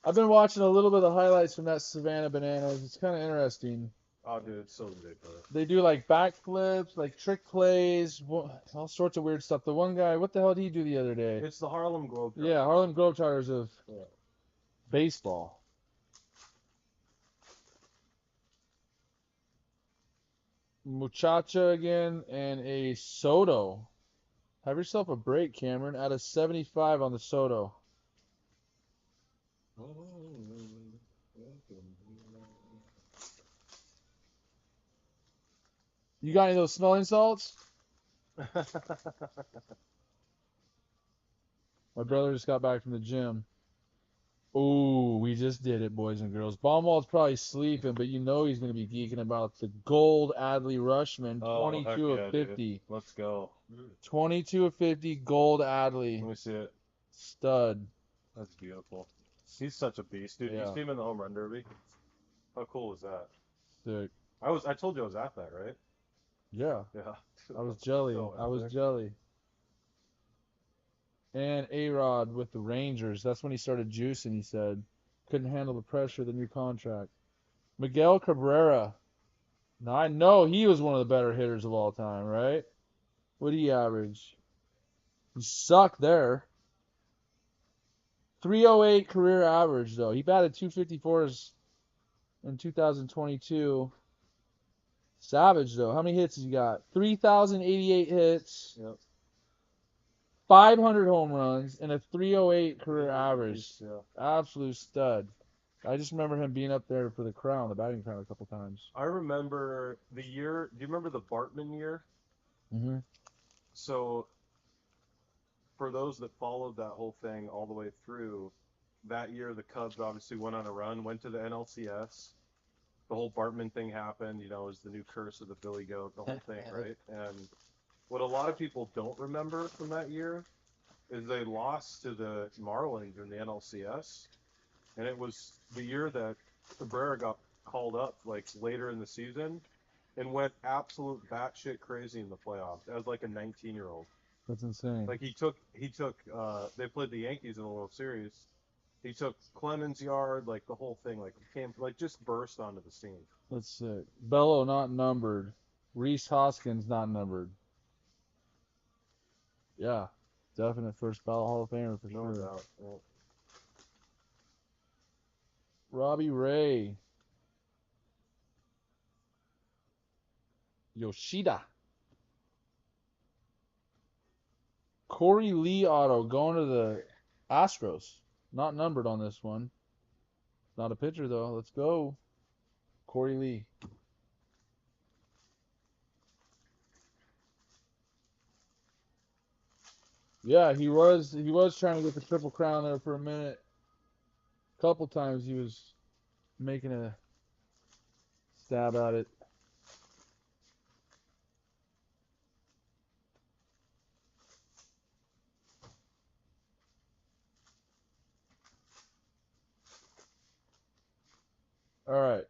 I've been watching a little bit of the highlights from that Savannah Bananas. It's kind of interesting. Oh, dude, it's so ridiculous. They do like backflips, like trick plays, all sorts of weird stuff. The one guy, what the hell did he do the other day? It's the Harlem Globetrotters. Yeah, Harlem Globetrotters of baseball. Muchacha again and a Soto. Have yourself a break, Cameron. Out of 75 on the Soto. You got any of those smelling salts? My brother just got back from the gym. Ooh, we just did it, boys and girls. Baumwald's probably sleeping, but he's going to be geeking about the gold Adley Rushman, 22 of 50. Dude. Let's go. 22 of 50 gold Adley. Let me see it. Stud. That's beautiful. He's such a beast, dude. Yeah. You see him in the home run derby? How cool is that? Sick. I told you I was at that, right? Yeah. Yeah. I was jelly. So I was epic. jelly. And A-Rod with the Rangers. That's when he started juicing, he said. Couldn't handle the pressure of the new contract. Miguel Cabrera. Now, I know he was one of the better hitters of all time, right? What did he average? He sucked there. 308 career average, though. He batted 254 in 2022. Savage, though. How many hits has he got? 3,088 hits. Yep. 500 home runs and a 308 career average. Yeah. Absolute stud. I just remember him being up there for the crown, the batting crown, a couple times. I remember the year. Do you remember the Bartman year? Mm-hmm. So, for those that followed that whole thing all the way through, that year the Cubs obviously went on a run, went to the NLCS. The whole Bartman thing happened. It was the new curse of the Billy Goat, the whole thing, right? And what a lot of people don't remember from that year is they lost to the Marlins in the NLCS, and it was the year that Cabrera got called up, like later in the season, and went absolute batshit crazy in the playoffs as like a 19-year-old. That's insane. Like they played the Yankees in the World Series. He took Clemens yard, like the whole thing, like came like just burst onto the scene. That's sick. Bello not numbered. Reese Hoskins not numbered. Yeah, definite first ballot Hall of Famer for No sure. doubt. Yeah. Robbie Ray. Yoshida. Corey Lee auto going to the Astros. Not numbered on this one. Not a pitcher though. Let's go. Corey Lee. Yeah, he was trying to get the Triple Crown there for a minute. A couple times he was making a stab at it. All right.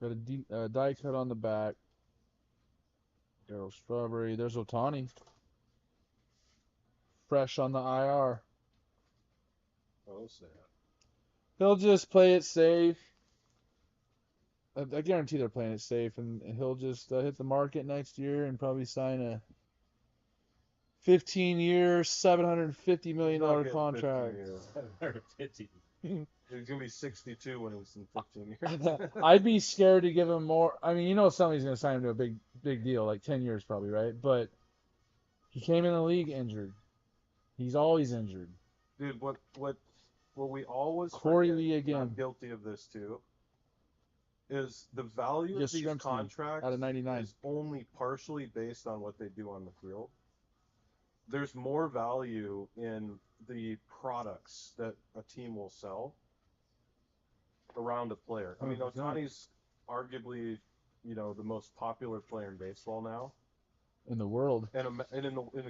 Got a die cut on the back. Darryl Strawberry. There's Otani. Fresh on the IR. Oh, sad. He'll just play it safe. I guarantee they're playing it safe, and he'll just hit the market next year and probably sign a 15-year, $750 million contract. 750. He's gonna be 62 when he's in 15 years. I'd be scared to give him more. I mean, somebody's gonna sign him to a big deal, like 10 years probably, right? But he came in the league injured. He's always injured. Dude, what we always Corey forget, Lee and I'm again. guilty of this too, is the value of these Yastrzemski contracts out of 99. is only partially based on what they do on the field. There's more value in the products that a team will sell around a player. I mean, 100%. Otani's arguably, the most popular player in baseball now. In the world. And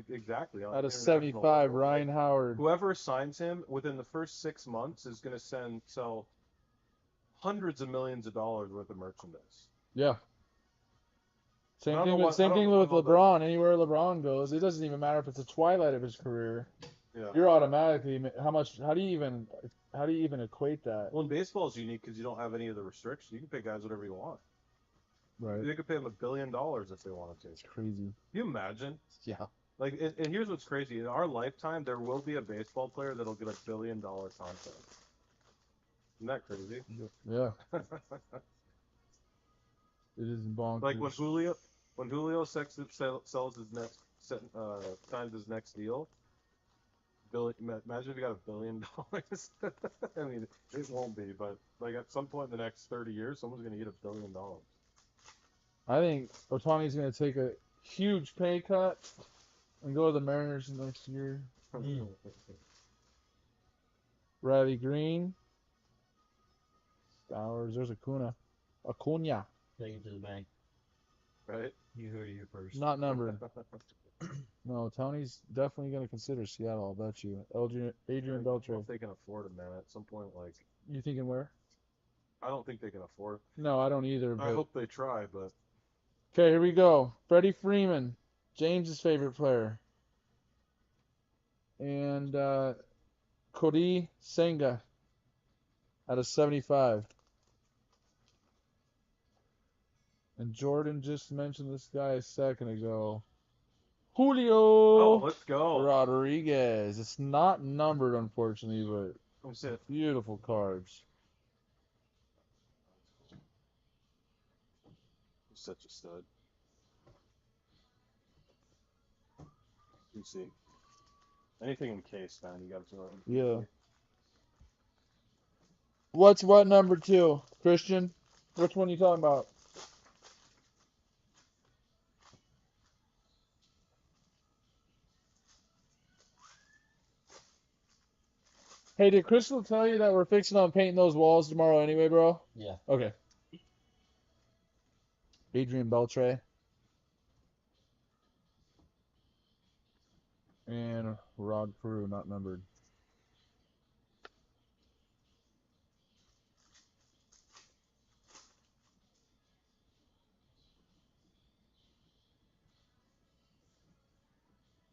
exactly. Out of 75, Ryan Howard. Whoever signs him within the first 6 months is going to sell hundreds of millions of dollars worth of merchandise. Yeah. Same thing with about LeBron. Anywhere LeBron goes, it doesn't even matter if it's the twilight of his career. Yeah. You're automatically how do you even equate that? Well, baseball is unique because you don't have any of the restrictions. You can pay guys whatever you want. Right. They could pay them $1 billion if they wanted to. It's crazy. Can you imagine? Yeah. Like, and here's what's crazy. In our lifetime, there will be a baseball player that'll get $1 billion contract. Isn't that crazy? Yeah. It is bonkers. Like when Julio sells his next signs his next deal. Imagine if he got $1 billion. I mean, it won't be, but like at some point in the next 30 years, someone's gonna get $1 billion. I think Otani's going to take a huge pay cut and go to the Mariners next year. Riley Green. Stowers. There's Acuna. Take it to the bank. Right? You heard it here first. Not numbered. No, Tony's definitely going to consider Seattle, I'll bet you. Adrian Beltre. If they can afford it, man. At some point, like, You thinking where? I don't think they can afford it. No, I don't either. I But... hope they try, but Okay, here we go. Freddie Freeman, James's favorite player. And Cody Senga out of 75. And Jordan just mentioned this guy a second ago. Julio let's go. Rodriguez. It's not numbered, unfortunately, but I'm set. beautiful cards. He's such a stud. You see, anything in case, man, you got to throw it. Yeah. What number 2? Christian? Which one are you talking about? Hey, did Crystal tell you that we're fixing on painting those walls tomorrow anyway, bro? Yeah. Okay. Adrian Beltre. And Rod Carew, not numbered.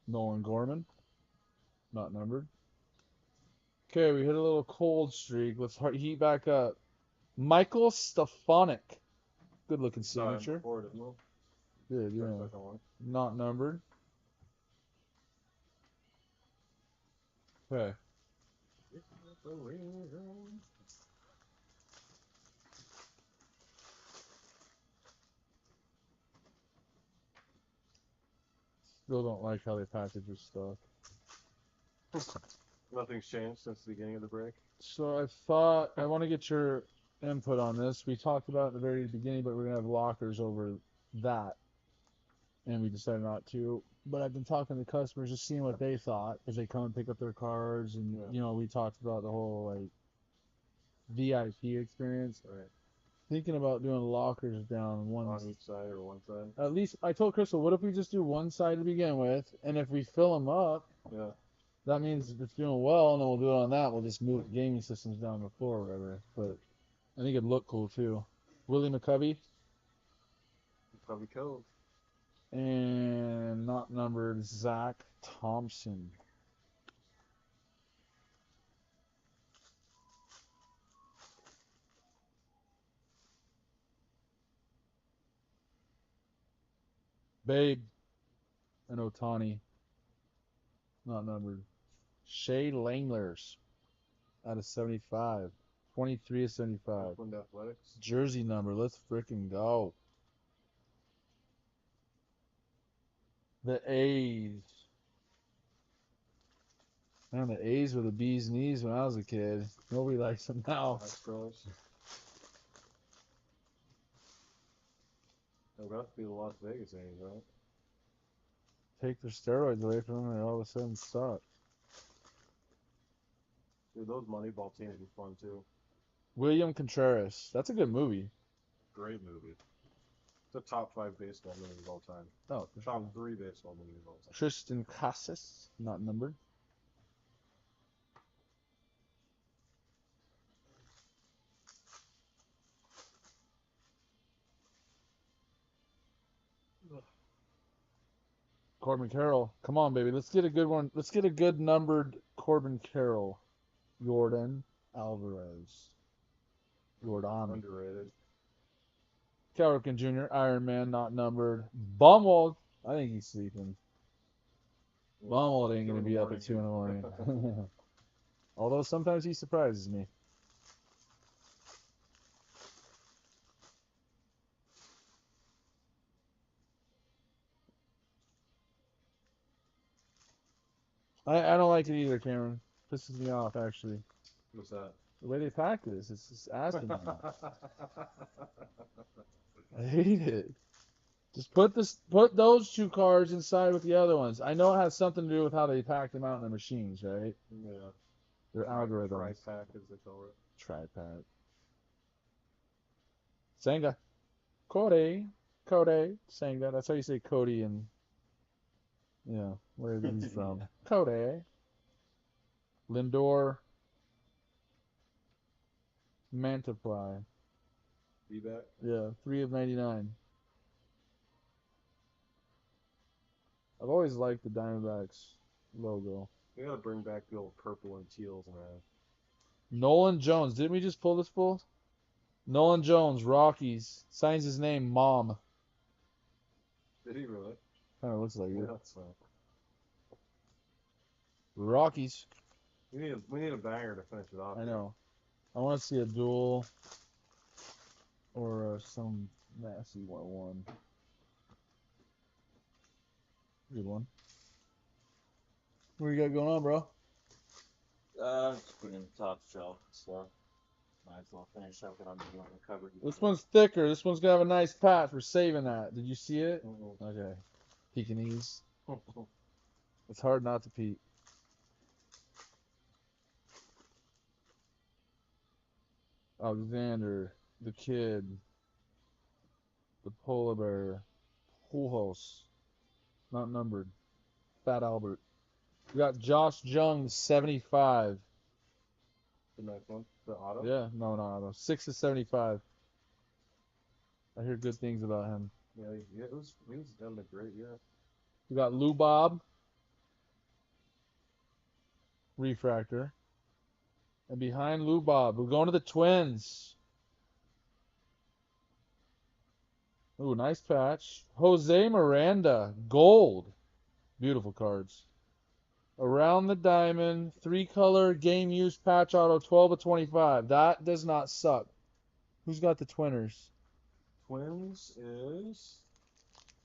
Nolan Gorman. Not numbered. Okay, we hit a little cold streak. Let's heat back up. Michael Stefanik. Good looking signature. Good, yeah. Not numbered. Okay. Still don't like how they package your stuff. Nothing's changed since the beginning of the break. So I thought I want to get your input on this. We talked about it at the very beginning, but we're gonna have lockers over that, and we decided not to. But I've been talking to customers, just seeing what they thought as they come and pick up their cars, and Yeah. you know, we talked about the whole like VIP experience. Right. Thinking about doing lockers down one On each side or one side. At least I told Crystal, what if we just do one side to begin with, and if we fill them up, Yeah. that means it's doing well, and then we'll do it on that. We'll just move gaming systems down the floor or whatever. But I think it'd look cool too. Willie McCovey Probably Cove. and not numbered Zach Thompson. Babe and Otani. Not numbered. Shea Langlers out of 75. 23 of 75. Oakland Athletics. Jersey number. Let's frickin' go. The A's. Man, the A's were the bee's knees when I was a kid. Nobody likes them now. Astros. They're about to be the Las Vegas A's, right? Take their steroids away from them, and all of a sudden suck. Dude, those Moneyball teams are fun too. William Contreras. That's a good movie. Great movie. It's a top 5 baseball movie of all time. Oh, Top 3 baseball movies of all time. Tristan Casas. Not numbered. Corbin Carroll. Come on, baby. Let's get a good one. Let's get a good numbered Corbin Carroll. Jordan Alvarez. Jordan. Underrated. Cal Ripken Jr., Iron Man, not numbered. Baumwald. I think he's sleeping. Baumwald ain't going to be up at 2 in the morning. Although sometimes he surprises me. I don't like it either, Cameron. Pisses me off, actually. What's that? The way they pack this, it's just asking me. I hate it. Just put those 2 cards inside with the other ones. I know it has something to do with how they pack them out in the machines, right? Yeah. Their algorithms. Tri-pack, as they call it. Tri-pack. Senga. Cody. Senga. That's how you say Cody and yeah, where he's from. Cody. Lindor. Mantiply. D-back. Yeah, 3 of 99. I've always liked the Diamondbacks logo. We gotta bring back the old purple and teals, man. Nolan Jones. Didn't we just pull this full? Nolan Jones, Rockies. Signs his name, Mom. Did he really? Kind of looks like Yeah, it. that's fine. Rockies. We need a banger to finish it off. I know. I want to see a duel or some nasty 1-1. Good one. What you got going on, bro? Just putting in the top shelf and stuff. Might as well finish up what I'm doing on the cover. This one's thicker. This one's gonna have a nice patch. We're saving that. Did you see it? Mhm. Okay. Pekingese. It's hard not to peek. Alexander, the kid, the polar bear, Pujols, not numbered. Fat Albert. We got Josh Jung, 75. The next one, the auto. Yeah, no, not auto. 6 of 75. I hear good things about him. Yeah, he was having a great year. We got Lou Bob, refractor. And behind Lou Bob, we're going to the Twins. Ooh, nice patch. Jose Miranda, gold. Beautiful cards. Around the diamond, 3-color game use patch auto, 12 of 25. That does not suck. Who's got the Twinners? Twins is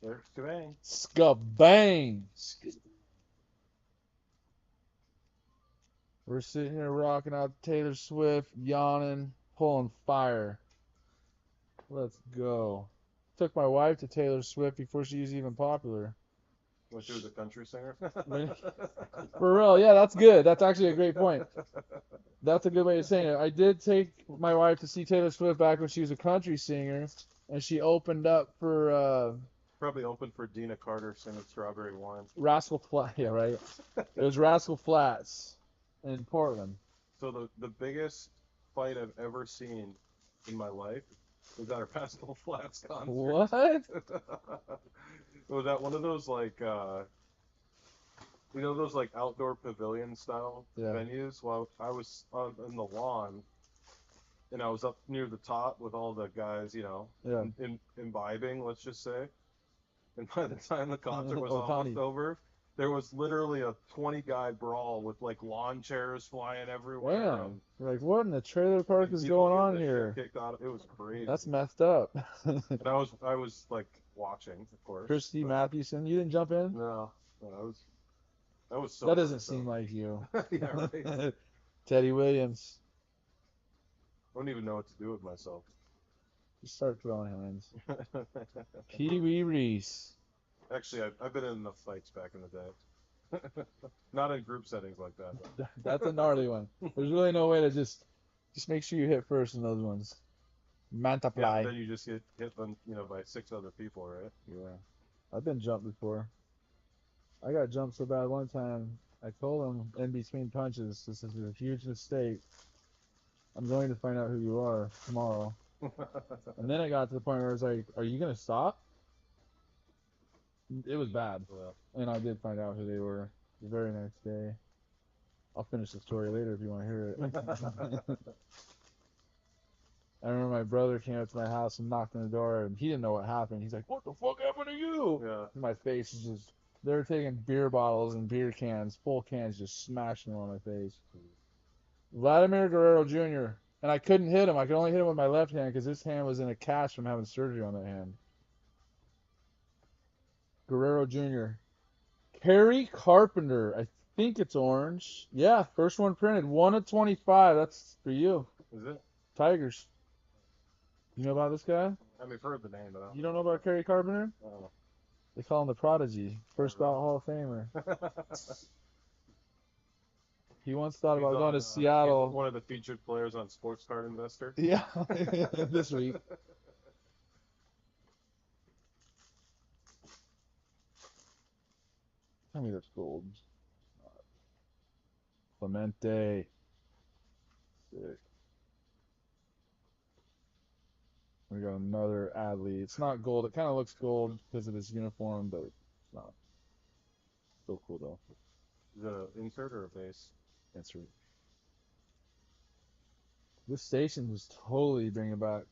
Eric Stubang. Scabang. We're sitting here rocking out Taylor Swift, yawning, pulling fire. Let's go. Took my wife to Taylor Swift before she was even popular. When she was a country singer. For real, yeah, that's good. That's actually a great point. That's a good way of saying it. I did take my wife to see Taylor Swift back when she was a country singer, and she opened up for Probably open for Dina Carter singing Strawberry Wine. Rascal Flatts. Yeah, right. It was Rascal Flatts in Portland. So the biggest fight I've ever seen in my life was at a Rascal Flatts concert. What? It was at one of those like those like outdoor pavilion style venues. Well, I was in the lawn, and I was up near the top with all the guys, imbibing, let's just say. And by the time the concert was almost over, there was literally a 20-guy brawl with like lawn chairs flying everywhere. Damn. Like, what in the trailer park is going on here? It was crazy. That's messed up. And I was like watching, of course. Christy Mathewson, you didn't jump in? No, I was so. That doesn't seem like you. Yeah, right. Teddy Williams. I don't even know what to do with myself. Just start throwing hands. Pee Wee Reese. Actually, I've been in enough fights back in the day. Not in group settings like that. But. That's a gnarly one. There's really no way to just make sure you hit first in those ones. Multiply. Yeah, then you just get hit by 6 other people, right? Yeah. I've been jumped before. I got jumped so bad one time. I told him in between punches, this is a huge mistake. I'm going to find out who you are tomorrow. And then it got to the point where I was like, are you going to stop? It was bad. Yeah. And I did find out who they were the very next day. I'll finish the story later if you want to hear it. I remember my brother came up to my house and knocked on the door, and he didn't know what happened. He's like, what the fuck happened to you? Yeah. And my face is just, they were taking beer bottles and beer cans, full cans, just smashing them on my face. Vladimir Guerrero Jr. And I couldn't hit him. I could only hit him with my left hand because this hand was in a cast from having surgery on that hand. Guerrero Jr. Kerry Carpenter. I think it's orange. Yeah, first one printed. 1 of 25. That's for you. Is it? Tigers. You know about this guy? I mean, I've heard the name, but You don't know about Kerry Carpenter? I don't know. They call him the Prodigy. First ballot Hall of Famer. He once thought about going to Seattle. One of the featured players on Sports Card Investor. Yeah, this week. Tell me that's gold. Clemente. Sick. We got another Adley. It's not gold. It kind of looks gold because of his uniform, but it's not. Still cool though. Is it an insert or a base? Insert. This station was totally bringing back.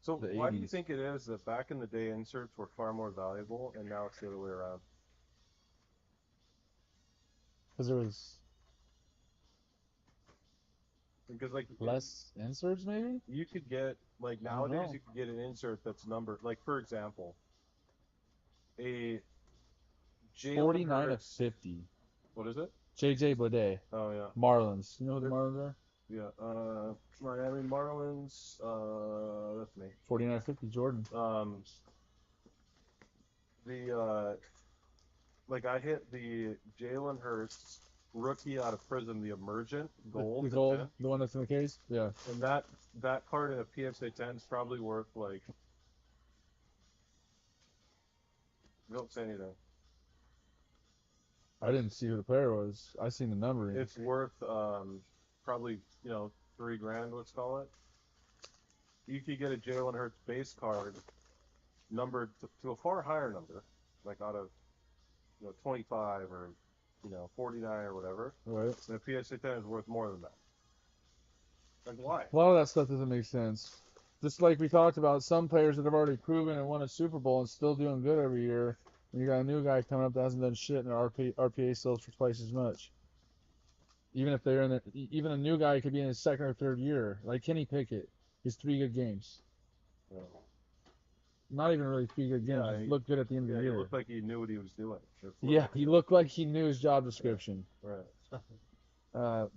So the why do 80s. you think it is that back in the day inserts were far more valuable and now it's the other way around? Because there was Because like less inserts, maybe? you could get like I don't nowadays know. you could get an insert that's numbered, like for example, a Jalen 49 of Hurts. 50. What is it? JJ Baudet. Oh yeah, Marlins. You know who the Marlins are? yeah. Miami Marlins. That's me. 49 of 50, Jordan. Like I hit the Jalen Hurts rookie out of Prism, the Emergent gold. The to gold, 10. the one that's in the case? Yeah. And that card in a PSA 10 is probably worth like. Don't say anything. I didn't see who the player was. I seen the numbering. It's worth probably $3,000. Let's call it. You could get a Jalen Hurts base card numbered to a far higher number, like out of 25 or 49 or whatever, Right. and the PSA 10 is worth more than that. Like why? A lot of that stuff doesn't make sense. Just like we talked about, some players that have already proven and won a Super Bowl and still doing good every year. And you got a new guy coming up that hasn't done shit, and their RPA sells for twice as much. Even if they're in the, even a new guy could be in his second or third year, like Kenny Pickett, his 3 good games. Yeah. Not even really 3 good games. Yeah, Just looked good at the end of Yeah, the he year. looked like he knew what he was doing. Yeah, he looked like he knew his job description. Right.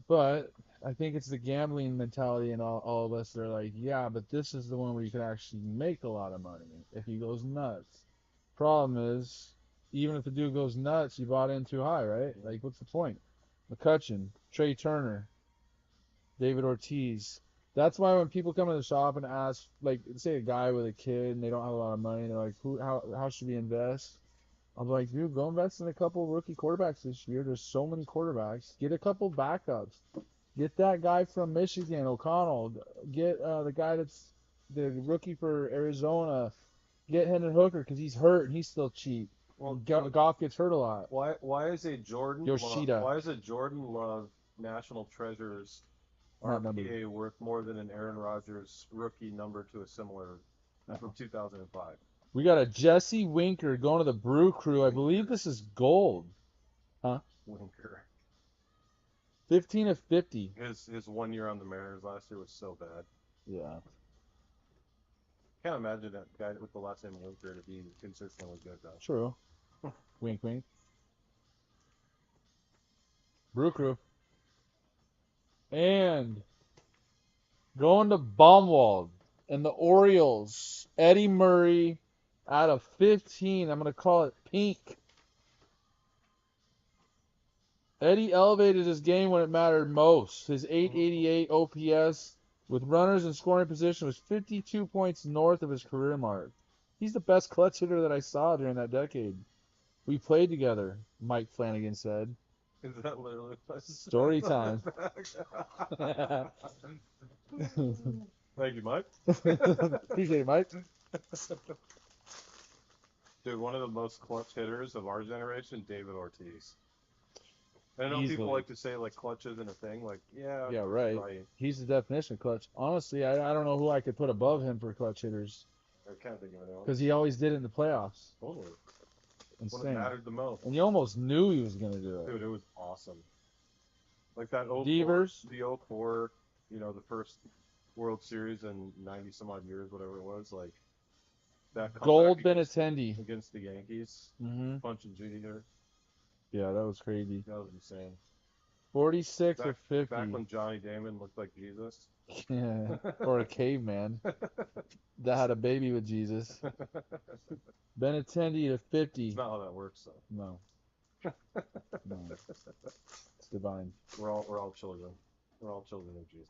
But I think it's the gambling mentality in all of us that are like, yeah, but this is the one where you can actually make a lot of money if he goes nuts. Problem is, even if the dude goes nuts, you bought in too high, right? Like, what's the point? McCutcheon, Trey Turner, David Ortiz. That's why when people come in the shop and ask, like, say a guy with a kid and they don't have a lot of money, and they're like, how should we invest? I'm like, dude, go invest in a couple rookie quarterbacks this year. There's so many quarterbacks. Get a couple backups. Get that guy from Michigan, O'Connell. Get the guy that's the rookie for Arizona. Get Hendon Hooker because he's hurt and he's still cheap. Well, Goff gets hurt a lot. why is a Yoshida. why is a Jordan Love National Treasures Not numbered. RPA worth more than an Aaron Rodgers rookie number to a similar from 2005? We got a Jesse Winker going to the Brew Crew. I believe this is gold. Winker. 15 of 50. His 1 year on the Mariners last year was so bad. Yeah. Can't imagine that guy with the last name Winker to be consistently good though. True. Wink, wink. Brew Crew. And going to Baumwald and the Orioles. Eddie Murray out of 15. I'm going to call it pink. Eddie elevated his game when it mattered most. His 888 OPS with runners in scoring position was 52 points north of his career mark. He's the best clutch hitter that I saw during that decade. We played together, Mike Flanagan said. Is that literally Story time. Thank you, Mike. Appreciate it, Mike. Dude, one of the most clutch hitters of our generation, David Ortiz. I know Easily. people like to say like clutch isn't a thing. Like, yeah, Yeah, right. He's the definition of clutch. Honestly, I don't know who I could put above him for clutch hitters I can't think of anyone. because he always did it in the playoffs. Totally. When it Insane. mattered the most. And you almost knew he was going to do it. Dude, it was awesome. Like that 04, Devers. the 04, the first World Series in 90 some odd years, whatever it was, like that Gold comeback Benintendi. against the Yankees, Mm-hmm. punch and Jeter, Yeah, that was crazy. that was insane. 46 or 50. Back when Johnny Damon looked like Jesus. Yeah, or a caveman that had a baby with Jesus. Benintendi to 50. It's not how that works, though. No. No. It's divine. We're all children. We're all children of Jesus.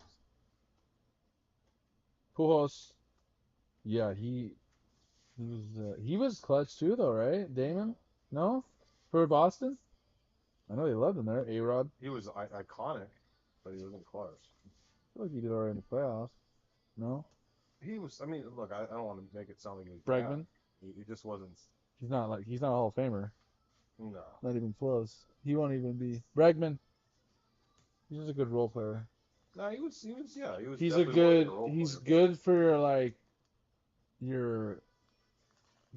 Pujols. Yeah, he was clutch too, though, right? Damon? No? For Boston? I know they loved him there. A-Rod. He was iconic, but he wasn't clutch. I feel like he did alright in the playoffs. No? He was. I mean, look, I don't want to make it sound like he was Bregman? bad. He just wasn't. He's not a Hall of Famer. No. Not even close. He won't even be. Bregman. He's just a good role player. No, he was. Yeah, he was. He's definitely more like he's player. good for your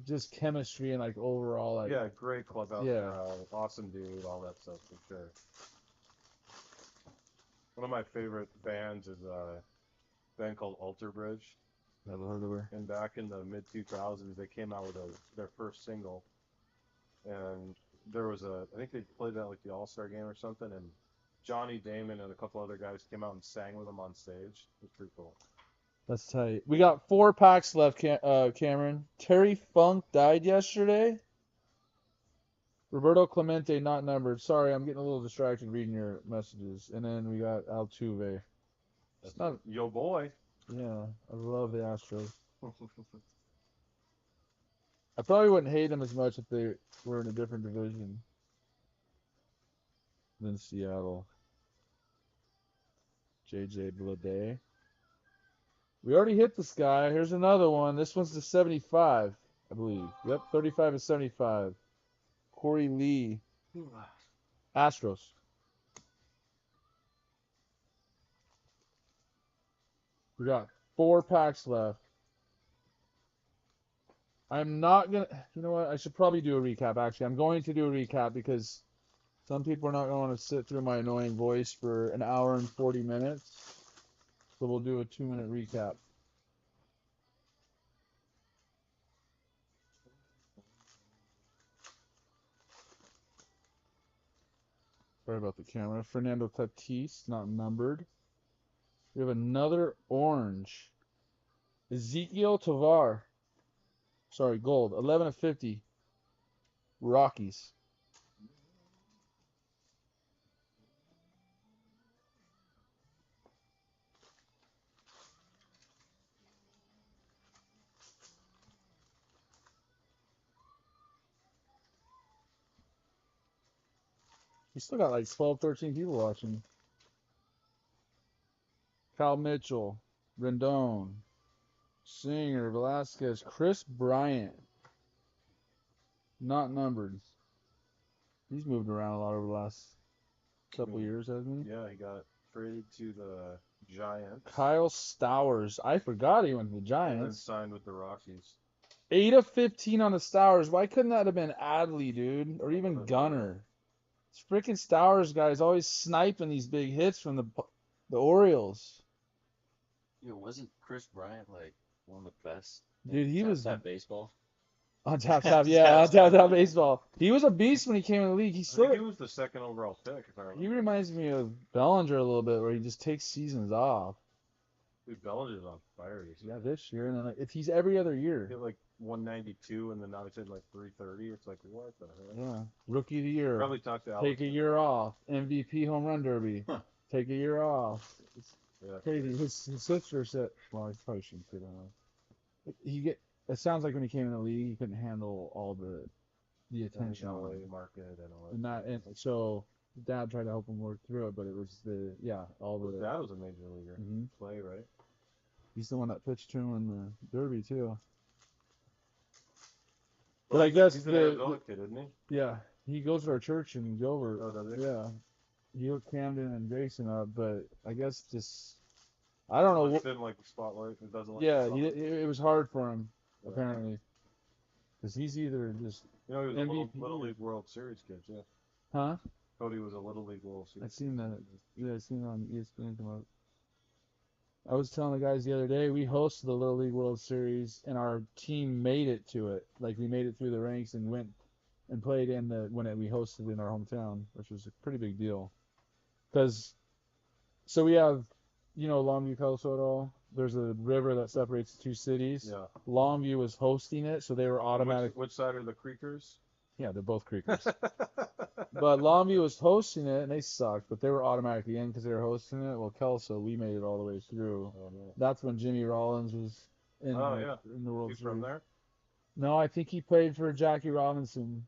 just chemistry and overall Yeah, great clubhouse. Yeah. Awesome dude, all that stuff for sure. One of my favorite bands is a band called Alter Bridge. Never heard of her. And back in the mid 2000s, they came out with their first single, and there was I think they played that like the All-Star game or something, and Johnny Damon and a couple other guys came out and sang with them on stage. It was pretty cool. That's tight. We got 4 packs left, Cameron. Terry Funk died yesterday. Roberto Clemente not numbered. Sorry, I'm getting a little distracted reading your messages. And then we got Altuve. That's not- yo boy. Yeah, I love the Astros. I probably wouldn't hate them as much if they were in a different division than Seattle. JJ Bleday. We already hit this guy. Here's another one. This one's the 75, I believe. Yep, 35 to 75. Corey Lee. Astros. We got 4 packs left. I'm not gonna. You know what? I should probably do a recap. Actually, I'm going to do a recap because some people are not going to want to sit through my annoying voice for an hour and 40 minutes. So we'll do a 2-minute recap. Sorry about the camera. Fernando Tatis, not numbered. We have another orange. Ezekiel Tovar. Sorry, gold. 11 of 50. Rockies. We still got like 12, 13 people watching. Cal Mitchell. Rendon. Singer. Velasquez. Chris Bryant. Not numbered. He's moved around a lot over the last couple years, hasn't he? Yeah, he got traded to the Giants. Kyle Stowers. I forgot he went to the And then Giants. signed with the Rockies. 8 of 15 on the Stowers. Why couldn't that have been Adley, dude? Or even Gunner? This freaking Stowers guy is always sniping these big hits from the Orioles. Yo, wasn't Chris Bryant like one of the best? Dude, he was Tap baseball. on tap, yeah, on tap baseball. He was a beast when he came in the league. I think he was the second overall pick, if I remember. He reminds me of Bellinger a little bit, where he just takes seasons off. Dude, Bellinger's on fire. Yeah, this year, and then if he's every other He year. hit like 192, and then now he's hitting like 330. It's like, what the hell? Yeah, rookie of the year. Probably talked to Alex. Take a year off. MVP home run derby. Huh. Take a year off. It's Yeah. crazy. His sister said, well, I probably shouldn't say that. It sounds like when he came in the league, he couldn't handle all the attention on LA him. market and all that. And so dad tried to help him work through it, but it was all His the. dad was a major leaguer. Mhm. Play, right? He's the one that pitched to him in the derby too. Well, But I guess he's an Arizona kid, isn't he? yeah, he goes to our church in Gilbert. Oh, does he? Yeah, he hooked Camden and Jason up, but I guess just I don't know. He didn't like the spotlight. He doesn't like Yeah, the spotlight. it was hard for him Yeah. apparently, because he's either just You know, he was a MVP. little League World Series kid, yeah. huh. Cody was a Little League World I Series. seen that. Yeah, I seen it on ESPN come up. I was telling the guys the other day we hosted the Little League World Series and our team made it to it. Like we made it through the ranks and went and played in we hosted in our hometown, which was a pretty big deal. So we have, Longview, Colorado. There's a river that separates the two cities. Yeah. Longview was hosting it, so they were automatic. Which side are the Creekers? Yeah, they're both Creekers. But Longview was hosting it, and they sucked, but they were automatically in because they were hosting it. Well, Kelso, we made it all the way through. Oh, no. That's when Jimmy Rollins was in, Oh, yeah. in the World He's Series. from there? No, I think he played for Jackie Robinson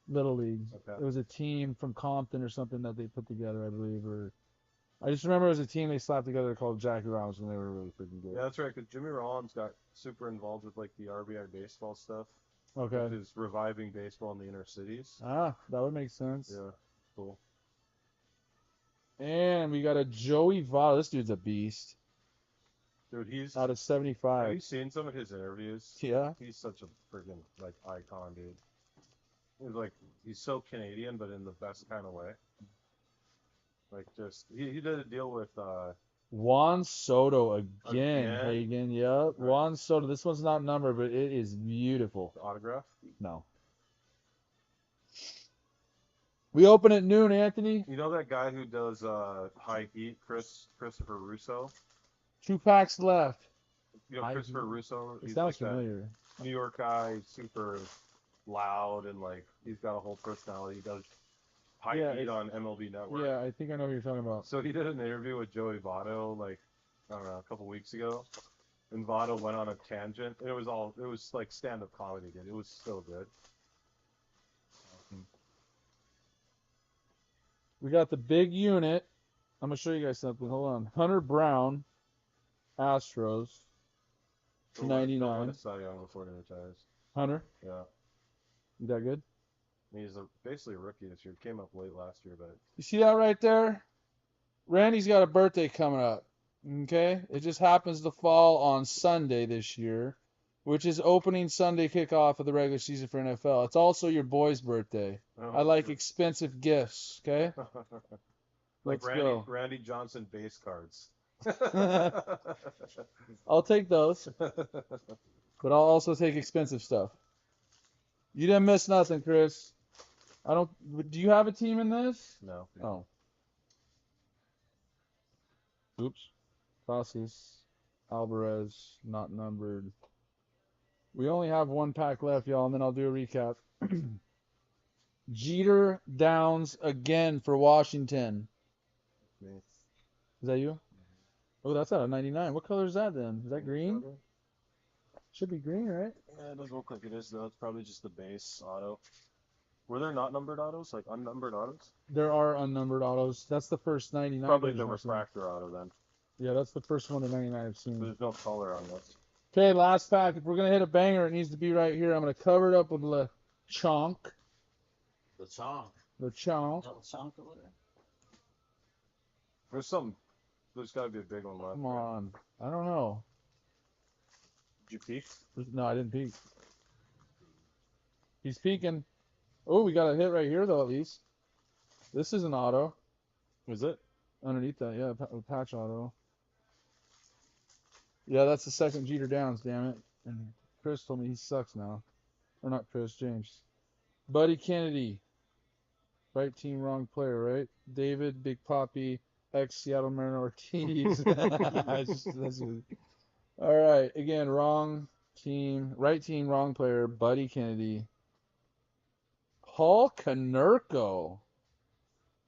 Little League. Okay. It was a team from Compton or something that they put together, I believe. Or I just remember it was a team they slapped together called Jackie Robinson. They were really freaking good. Yeah, that's right, because Jimmy Rollins got super involved with like the RBI baseball stuff. Okay. With his reviving baseball in the inner cities. Ah, that would make sense. Yeah, cool. And we got a Joey Votto. This dude's a beast. Dude, he's. Out of Have 75. you seen some of his interviews? Yeah. He's such a friggin' like icon, dude. He's so Canadian, but in the best kind of way. Like he did a deal with Juan Soto again, Again? Hagen. Yep. Right. Juan Soto. This one's not numbered, but it is beautiful. autograph. No. We open at noon, Anthony. You know that guy who does High Heat, Christopher Russo? 2 packs left. You know High Christopher Heat? Russo? It He's sounds like that familiar. New York guy, super loud and like he's got a whole personality. He does High Yeah, Heat it's- on MLB Network. Yeah, I think I know what you're talking about. So he did an interview with Joey Votto, like, I don't know, a couple weeks ago. And Votto went on a tangent. It was like stand-up comedy, dude. It was so good. We got the big unit. I'm gonna show you guys something. Hold on. Hunter Brown, Astros, Don't win a 299. Cy Young before he retires. Hunter, Yeah. you that good? He's basically a rookie this year. Came up late last year, but You see that right there? Randy's got a birthday coming up. Okay? It just happens to fall on Sunday this year, which is opening Sunday kickoff of the regular season for NFL. It's also your boy's birthday. I like expensive gifts. Okay? like Let's go. Randy Johnson base cards. I'll take those, but I'll also take expensive stuff. You didn't miss nothing, Chris. I don't. Do you have a team in this? No. Oh. Oops. Casas, Alvarez, not numbered. We only have one pack left, y'all, and then I'll do a recap. Jeter Downs again for Washington. Me. Is that you? Oh, that's out of 99. What color is that then? Is that green? Should be green, right? Yeah, it doesn't look like it is though. It's probably just the base auto. Were there not numbered autos, like unnumbered autos? There are unnumbered autos. That's the first 99. Probably the refractor auto then. Yeah, that's the first one to 99 I've seen. There's no color on this. Okay, last pack. If we're going to hit a banger, it needs to be right here. I'm going to cover it up with Le Chonk. The chonk. Le Chonk. Little chonk over there. There's got to be a big one left. Come on. I don't know. Did you peek? No, I didn't peek. He's peeking. Oh, we got a hit right here, though, at least. This is an auto. Is it? Underneath that, yeah, a patch auto. Yeah, that's the second Jeter Downs, damn it. And Chris told me he sucks now. Or not Chris, James. Buddy Kennedy. Right team, wrong player, right? David, Big Poppy, ex-Seattle Mariner Ortiz. All right, again, wrong team, right team, wrong player, Buddy Kennedy. Paul Konerko.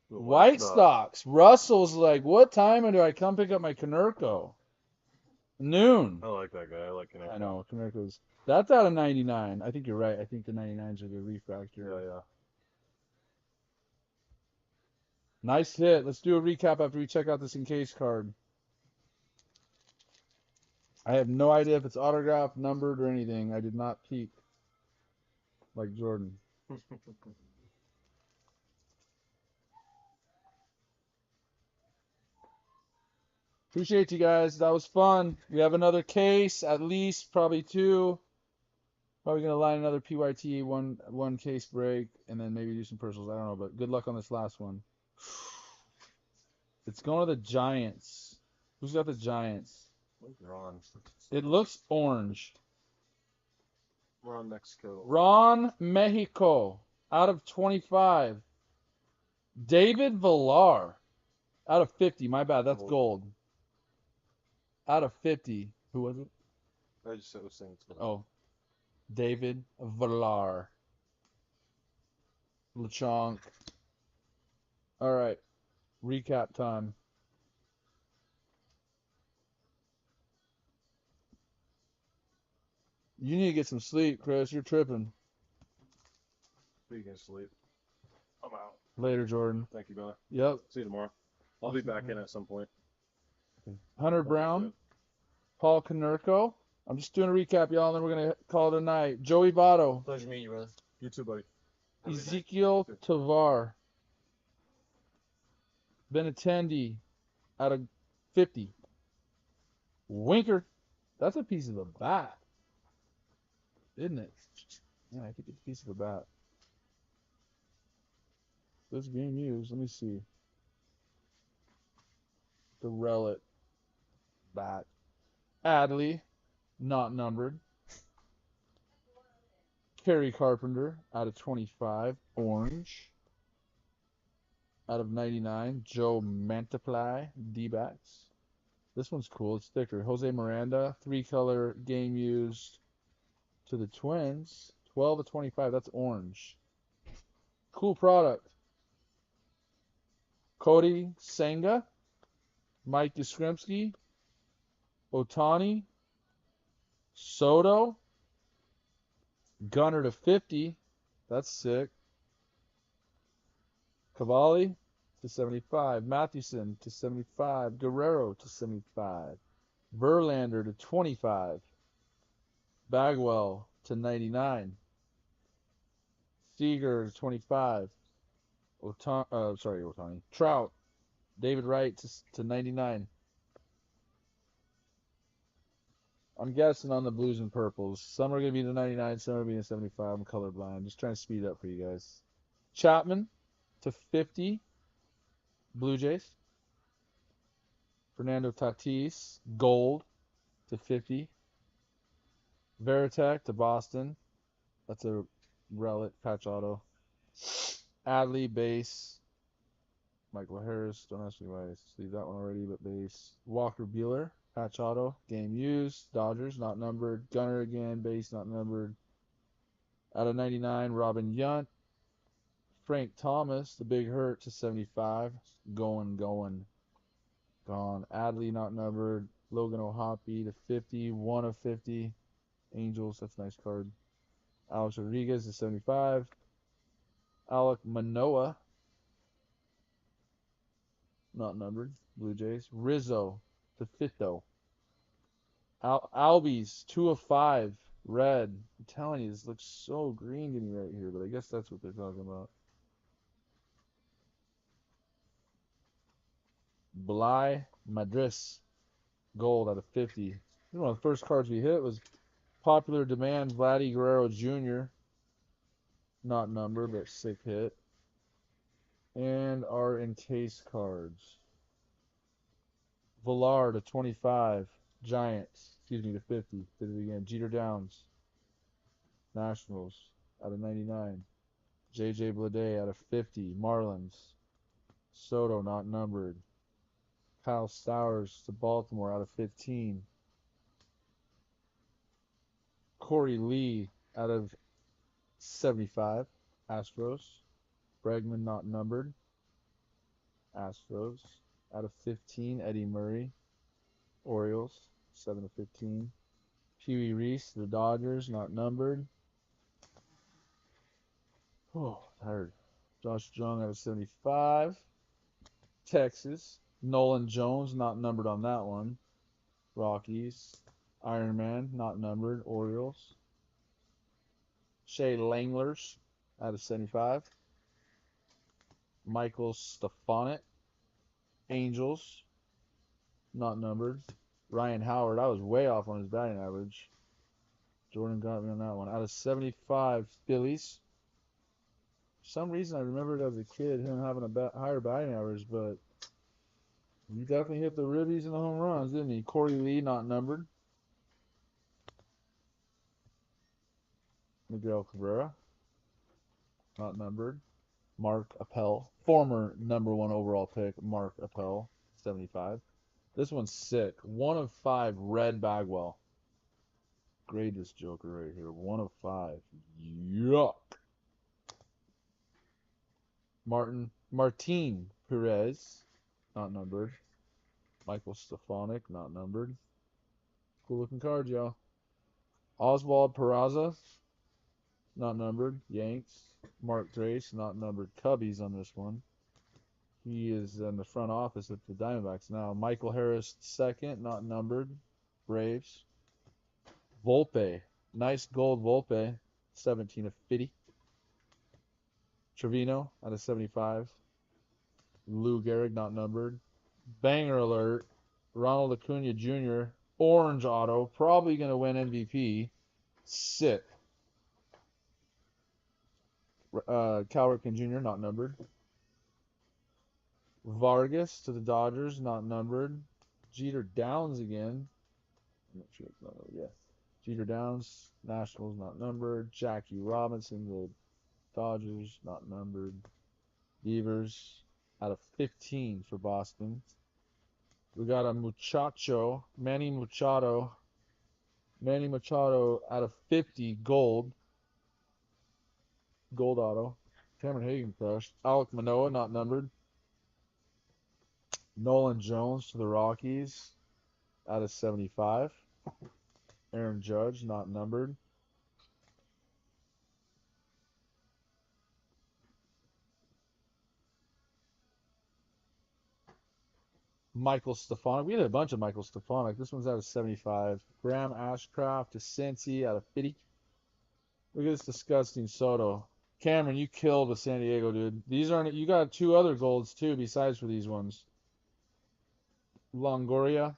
White Sox. Russell's like, what time do I come pick up my Konerko? Noon. I like that guy. I like Konerko. I know, Konerko's. That's out of 99. I think you're right. I think the 99s are the refractor. Yeah. Nice hit. Let's do a recap after we check out this encased card. I have no idea if it's autographed, numbered, or anything. I did not peek like Jordan. Appreciate you guys. That was fun. We have another case, at least, probably two. Probably going to line another PYT, one case break, and then maybe do some personals. I don't know, but good luck on this last one. It's going to the Giants. Who's got the Giants? Ron. It looks orange. Ron Mexico. Ron Mexico, out of 25. David Villar, out of 50. My bad, that's gold. Out of 50. Who was it? I just was saying it's gold. Oh, David Villar. LeChonk. All right, recap time. You need to get some sleep, Chris. You're tripping. Speaking of sleep, I'm out. Later, Jordan. Thank you, brother. Yep. See you tomorrow. I'll be back in at some point. Hunter Brown, Paul Konerko. I'm just doing a recap, y'all, and then we're going to call it a night. Joey Votto. Pleasure meeting you, brother. You too, buddy. Ezekiel Tovar. Benintendi out of 50. Winker. That's a piece of a bat. Isn't it? Yeah, I think it's a piece of a bat. This game used. Let me see. The relic. Bat. Adley. Not numbered. Kerry Carpenter out of 25. Orange. Out of 99. Joe Mantiply. D-backs. This one's cool. It's thicker. Jose Miranda. 3-color game used to the Twins. 12 of 25. That's orange. Cool product. Cody Senga. Mike Yastrzemski. Otani. Soto. Gunner to 50. That's sick. Cavalli to 75. Mathewson to 75. Guerrero to 75. Verlander to 25. Bagwell to 99. Steger to 25. Otani. Trout. David Wright to 99. I'm guessing on the blues and purples. Some are going to be to 99, some are going to be to 75. I'm colorblind. Just trying to speed it up for you guys. Chapman to 50. Blue Jays. Fernando Tatis. Gold to 50. Veritek to Boston. That's a relic patch auto. Adley base. Michael Harris. Don't ask me why I see that one already, but base. Walker Buehler. Patch auto. Game used. Dodgers. Not numbered. Gunner again. Base. Not numbered. Out of 99, Robin Yount. Frank Thomas. The big hurt to 75. Going. Gone. Adley. Not numbered. Logan O'Hoppe to 50. 1 of 50. Angels. That's a nice card. Alex Rodriguez to 75. Alek Manoah. Not numbered. Blue Jays. Rizzo to 50. Albies, 2 of 5. Red. I'm telling you, this looks so green to me right here, but I guess that's what they're talking about. Bly Madris. Gold out of 50. One of the first cards we hit was popular demand Vladdy Guerrero Jr. Not numbered, but sick hit. And our encased cards. Villar to 25. Giants. Excuse me, to 50. Did it again. Jeter Downs. Nationals out of 99. JJ Bleday out of 50. Marlins. Soto not numbered. Kyle Stowers to Baltimore out of 15. Corey Lee out of 75. Astros. Bregman not numbered. Astros out of 15. Eddie Murray. Orioles 7 of 15. Pee-wee Reese, the Dodgers, not numbered. Oh, tired. Josh Jung out of 75. Texas. Nolan Jones, not numbered on that one. Rockies. Iron Man, not numbered. Orioles. Shea Langlers out of 75. Michael Stefanik. Angels, not numbered. Ryan Howard, I was way off on his batting average. Jordan got me on that one. Out of 75, Phillies. For some reason, I remembered as a kid him having a higher batting average, but he definitely hit the ribbies and the home runs, didn't he? Corey Lee, not numbered. Miguel Cabrera, not numbered. Mark Appel, former #1 overall pick, Mark Appel, 75. This one's sick. 1 of 5, Red Bagwell. Greatest Joker right here. 1 of 5. Yuck. Martin Perez, not numbered. Michael Stefanik, not numbered. Cool looking cards, y'all. Oswald Peraza, not numbered. Yanks. Mark Trace, not numbered. Cubbies on this one. He is in the front office at the Diamondbacks now. Michael Harris, second, not numbered. Braves. Volpe. Nice gold Volpe. 17 of 50. Trevino out of 75. Lou Gehrig, not numbered. Banger alert. Ronald Acuna Jr. Orange auto. Probably going to win MVP. Sick. Cal Ripken Jr., not numbered. Vargas to the Dodgers, not numbered. Jeter Downs again. I'm not sure it's not numbered. Yeah. Jeter Downs, Nationals, not numbered. Jackie Robinson, the Dodgers, not numbered. Beavers, out of 15 for Boston. We got a Muchacho, Manny Machado. Manny Machado out of 50, gold. Gold auto. Cameron Hagen crushed. Alek Manoah, not numbered. Nolan Jones to the Rockies, out of 75. Aaron Judge, not numbered. Michael Stefanik. We had a bunch of Michael Stefanik. This one's out of 75. Graham Ashcraft to Cincy, out of 50. Look at this disgusting Soto. Cameron, you killed with San Diego, dude. These aren't. You got 2 other golds too, besides for these ones. Longoria,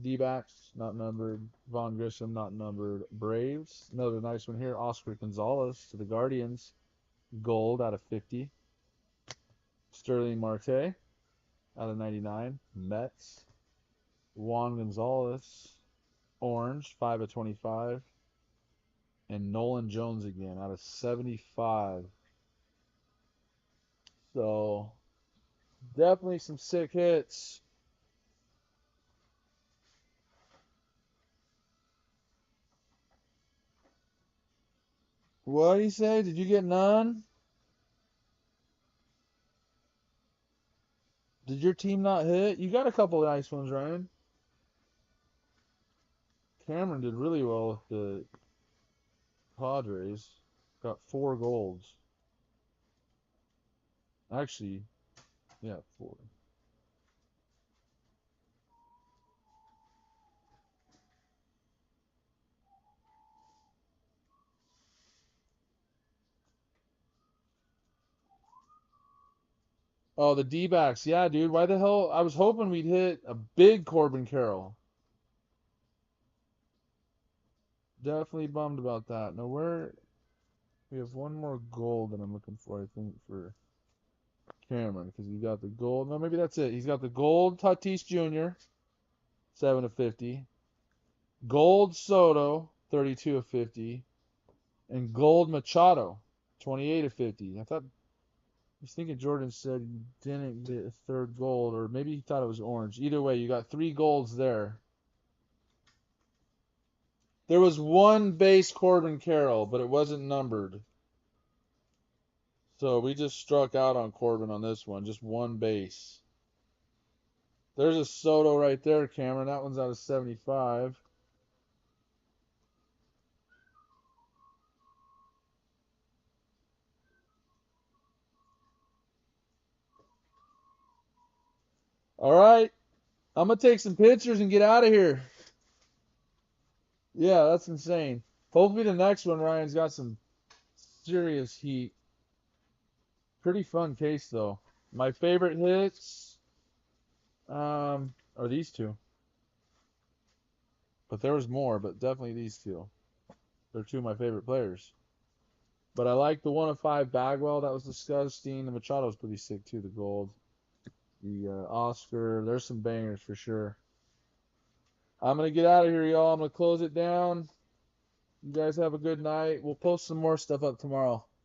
D-backs, not numbered. Von Grissom, not numbered. Braves, another nice one here. Oscar Gonzalez to the Guardians, gold out of 50. Sterling Marte out of 99. Mets, Juan Gonzalez, orange, 5 of 25. And Nolan Jones again out of 75. So definitely some sick hits. What do you say? Did you get none? Did your team not hit? You got a couple of nice ones, Ryan. Cameron did really well with the Padres. Got 4 golds. Actually, yeah, 4. Oh, the D-backs. Yeah, dude. Why the hell? I was hoping we'd hit a big Corbin Carroll. Definitely bummed about that. Now, we have one more gold that I'm looking for, I think, for Cameron, because he got the gold. No, maybe that's it. He's got the gold Tatis Jr., 7 of 50. Gold Soto, 32 of 50. And gold Machado, 28 of 50. I was thinking Jordan said he didn't get a third gold, or maybe he thought it was orange. Either way, you got 3 golds there. There was 1 base Corbin Carroll, but it wasn't numbered. So we just struck out on Corbin on this one, just 1 base. There's a Soto right there, Cameron. That one's out of 75. All right. I'm going to take some pictures and get out of here. Yeah, that's insane. Hopefully the next one, Ryan's got some serious heat. Pretty fun case, though. My favorite hits are these 2. But there was more, but definitely these 2. They're 2 of my favorite players. But I like the 1 of 5 Bagwell. That was disgusting. The Machado's pretty sick, too, the gold. The Oscar. There's some bangers for sure. I'm going to get out of here, y'all. I'm going to close it down. You guys have a good night. We'll post some more stuff up tomorrow.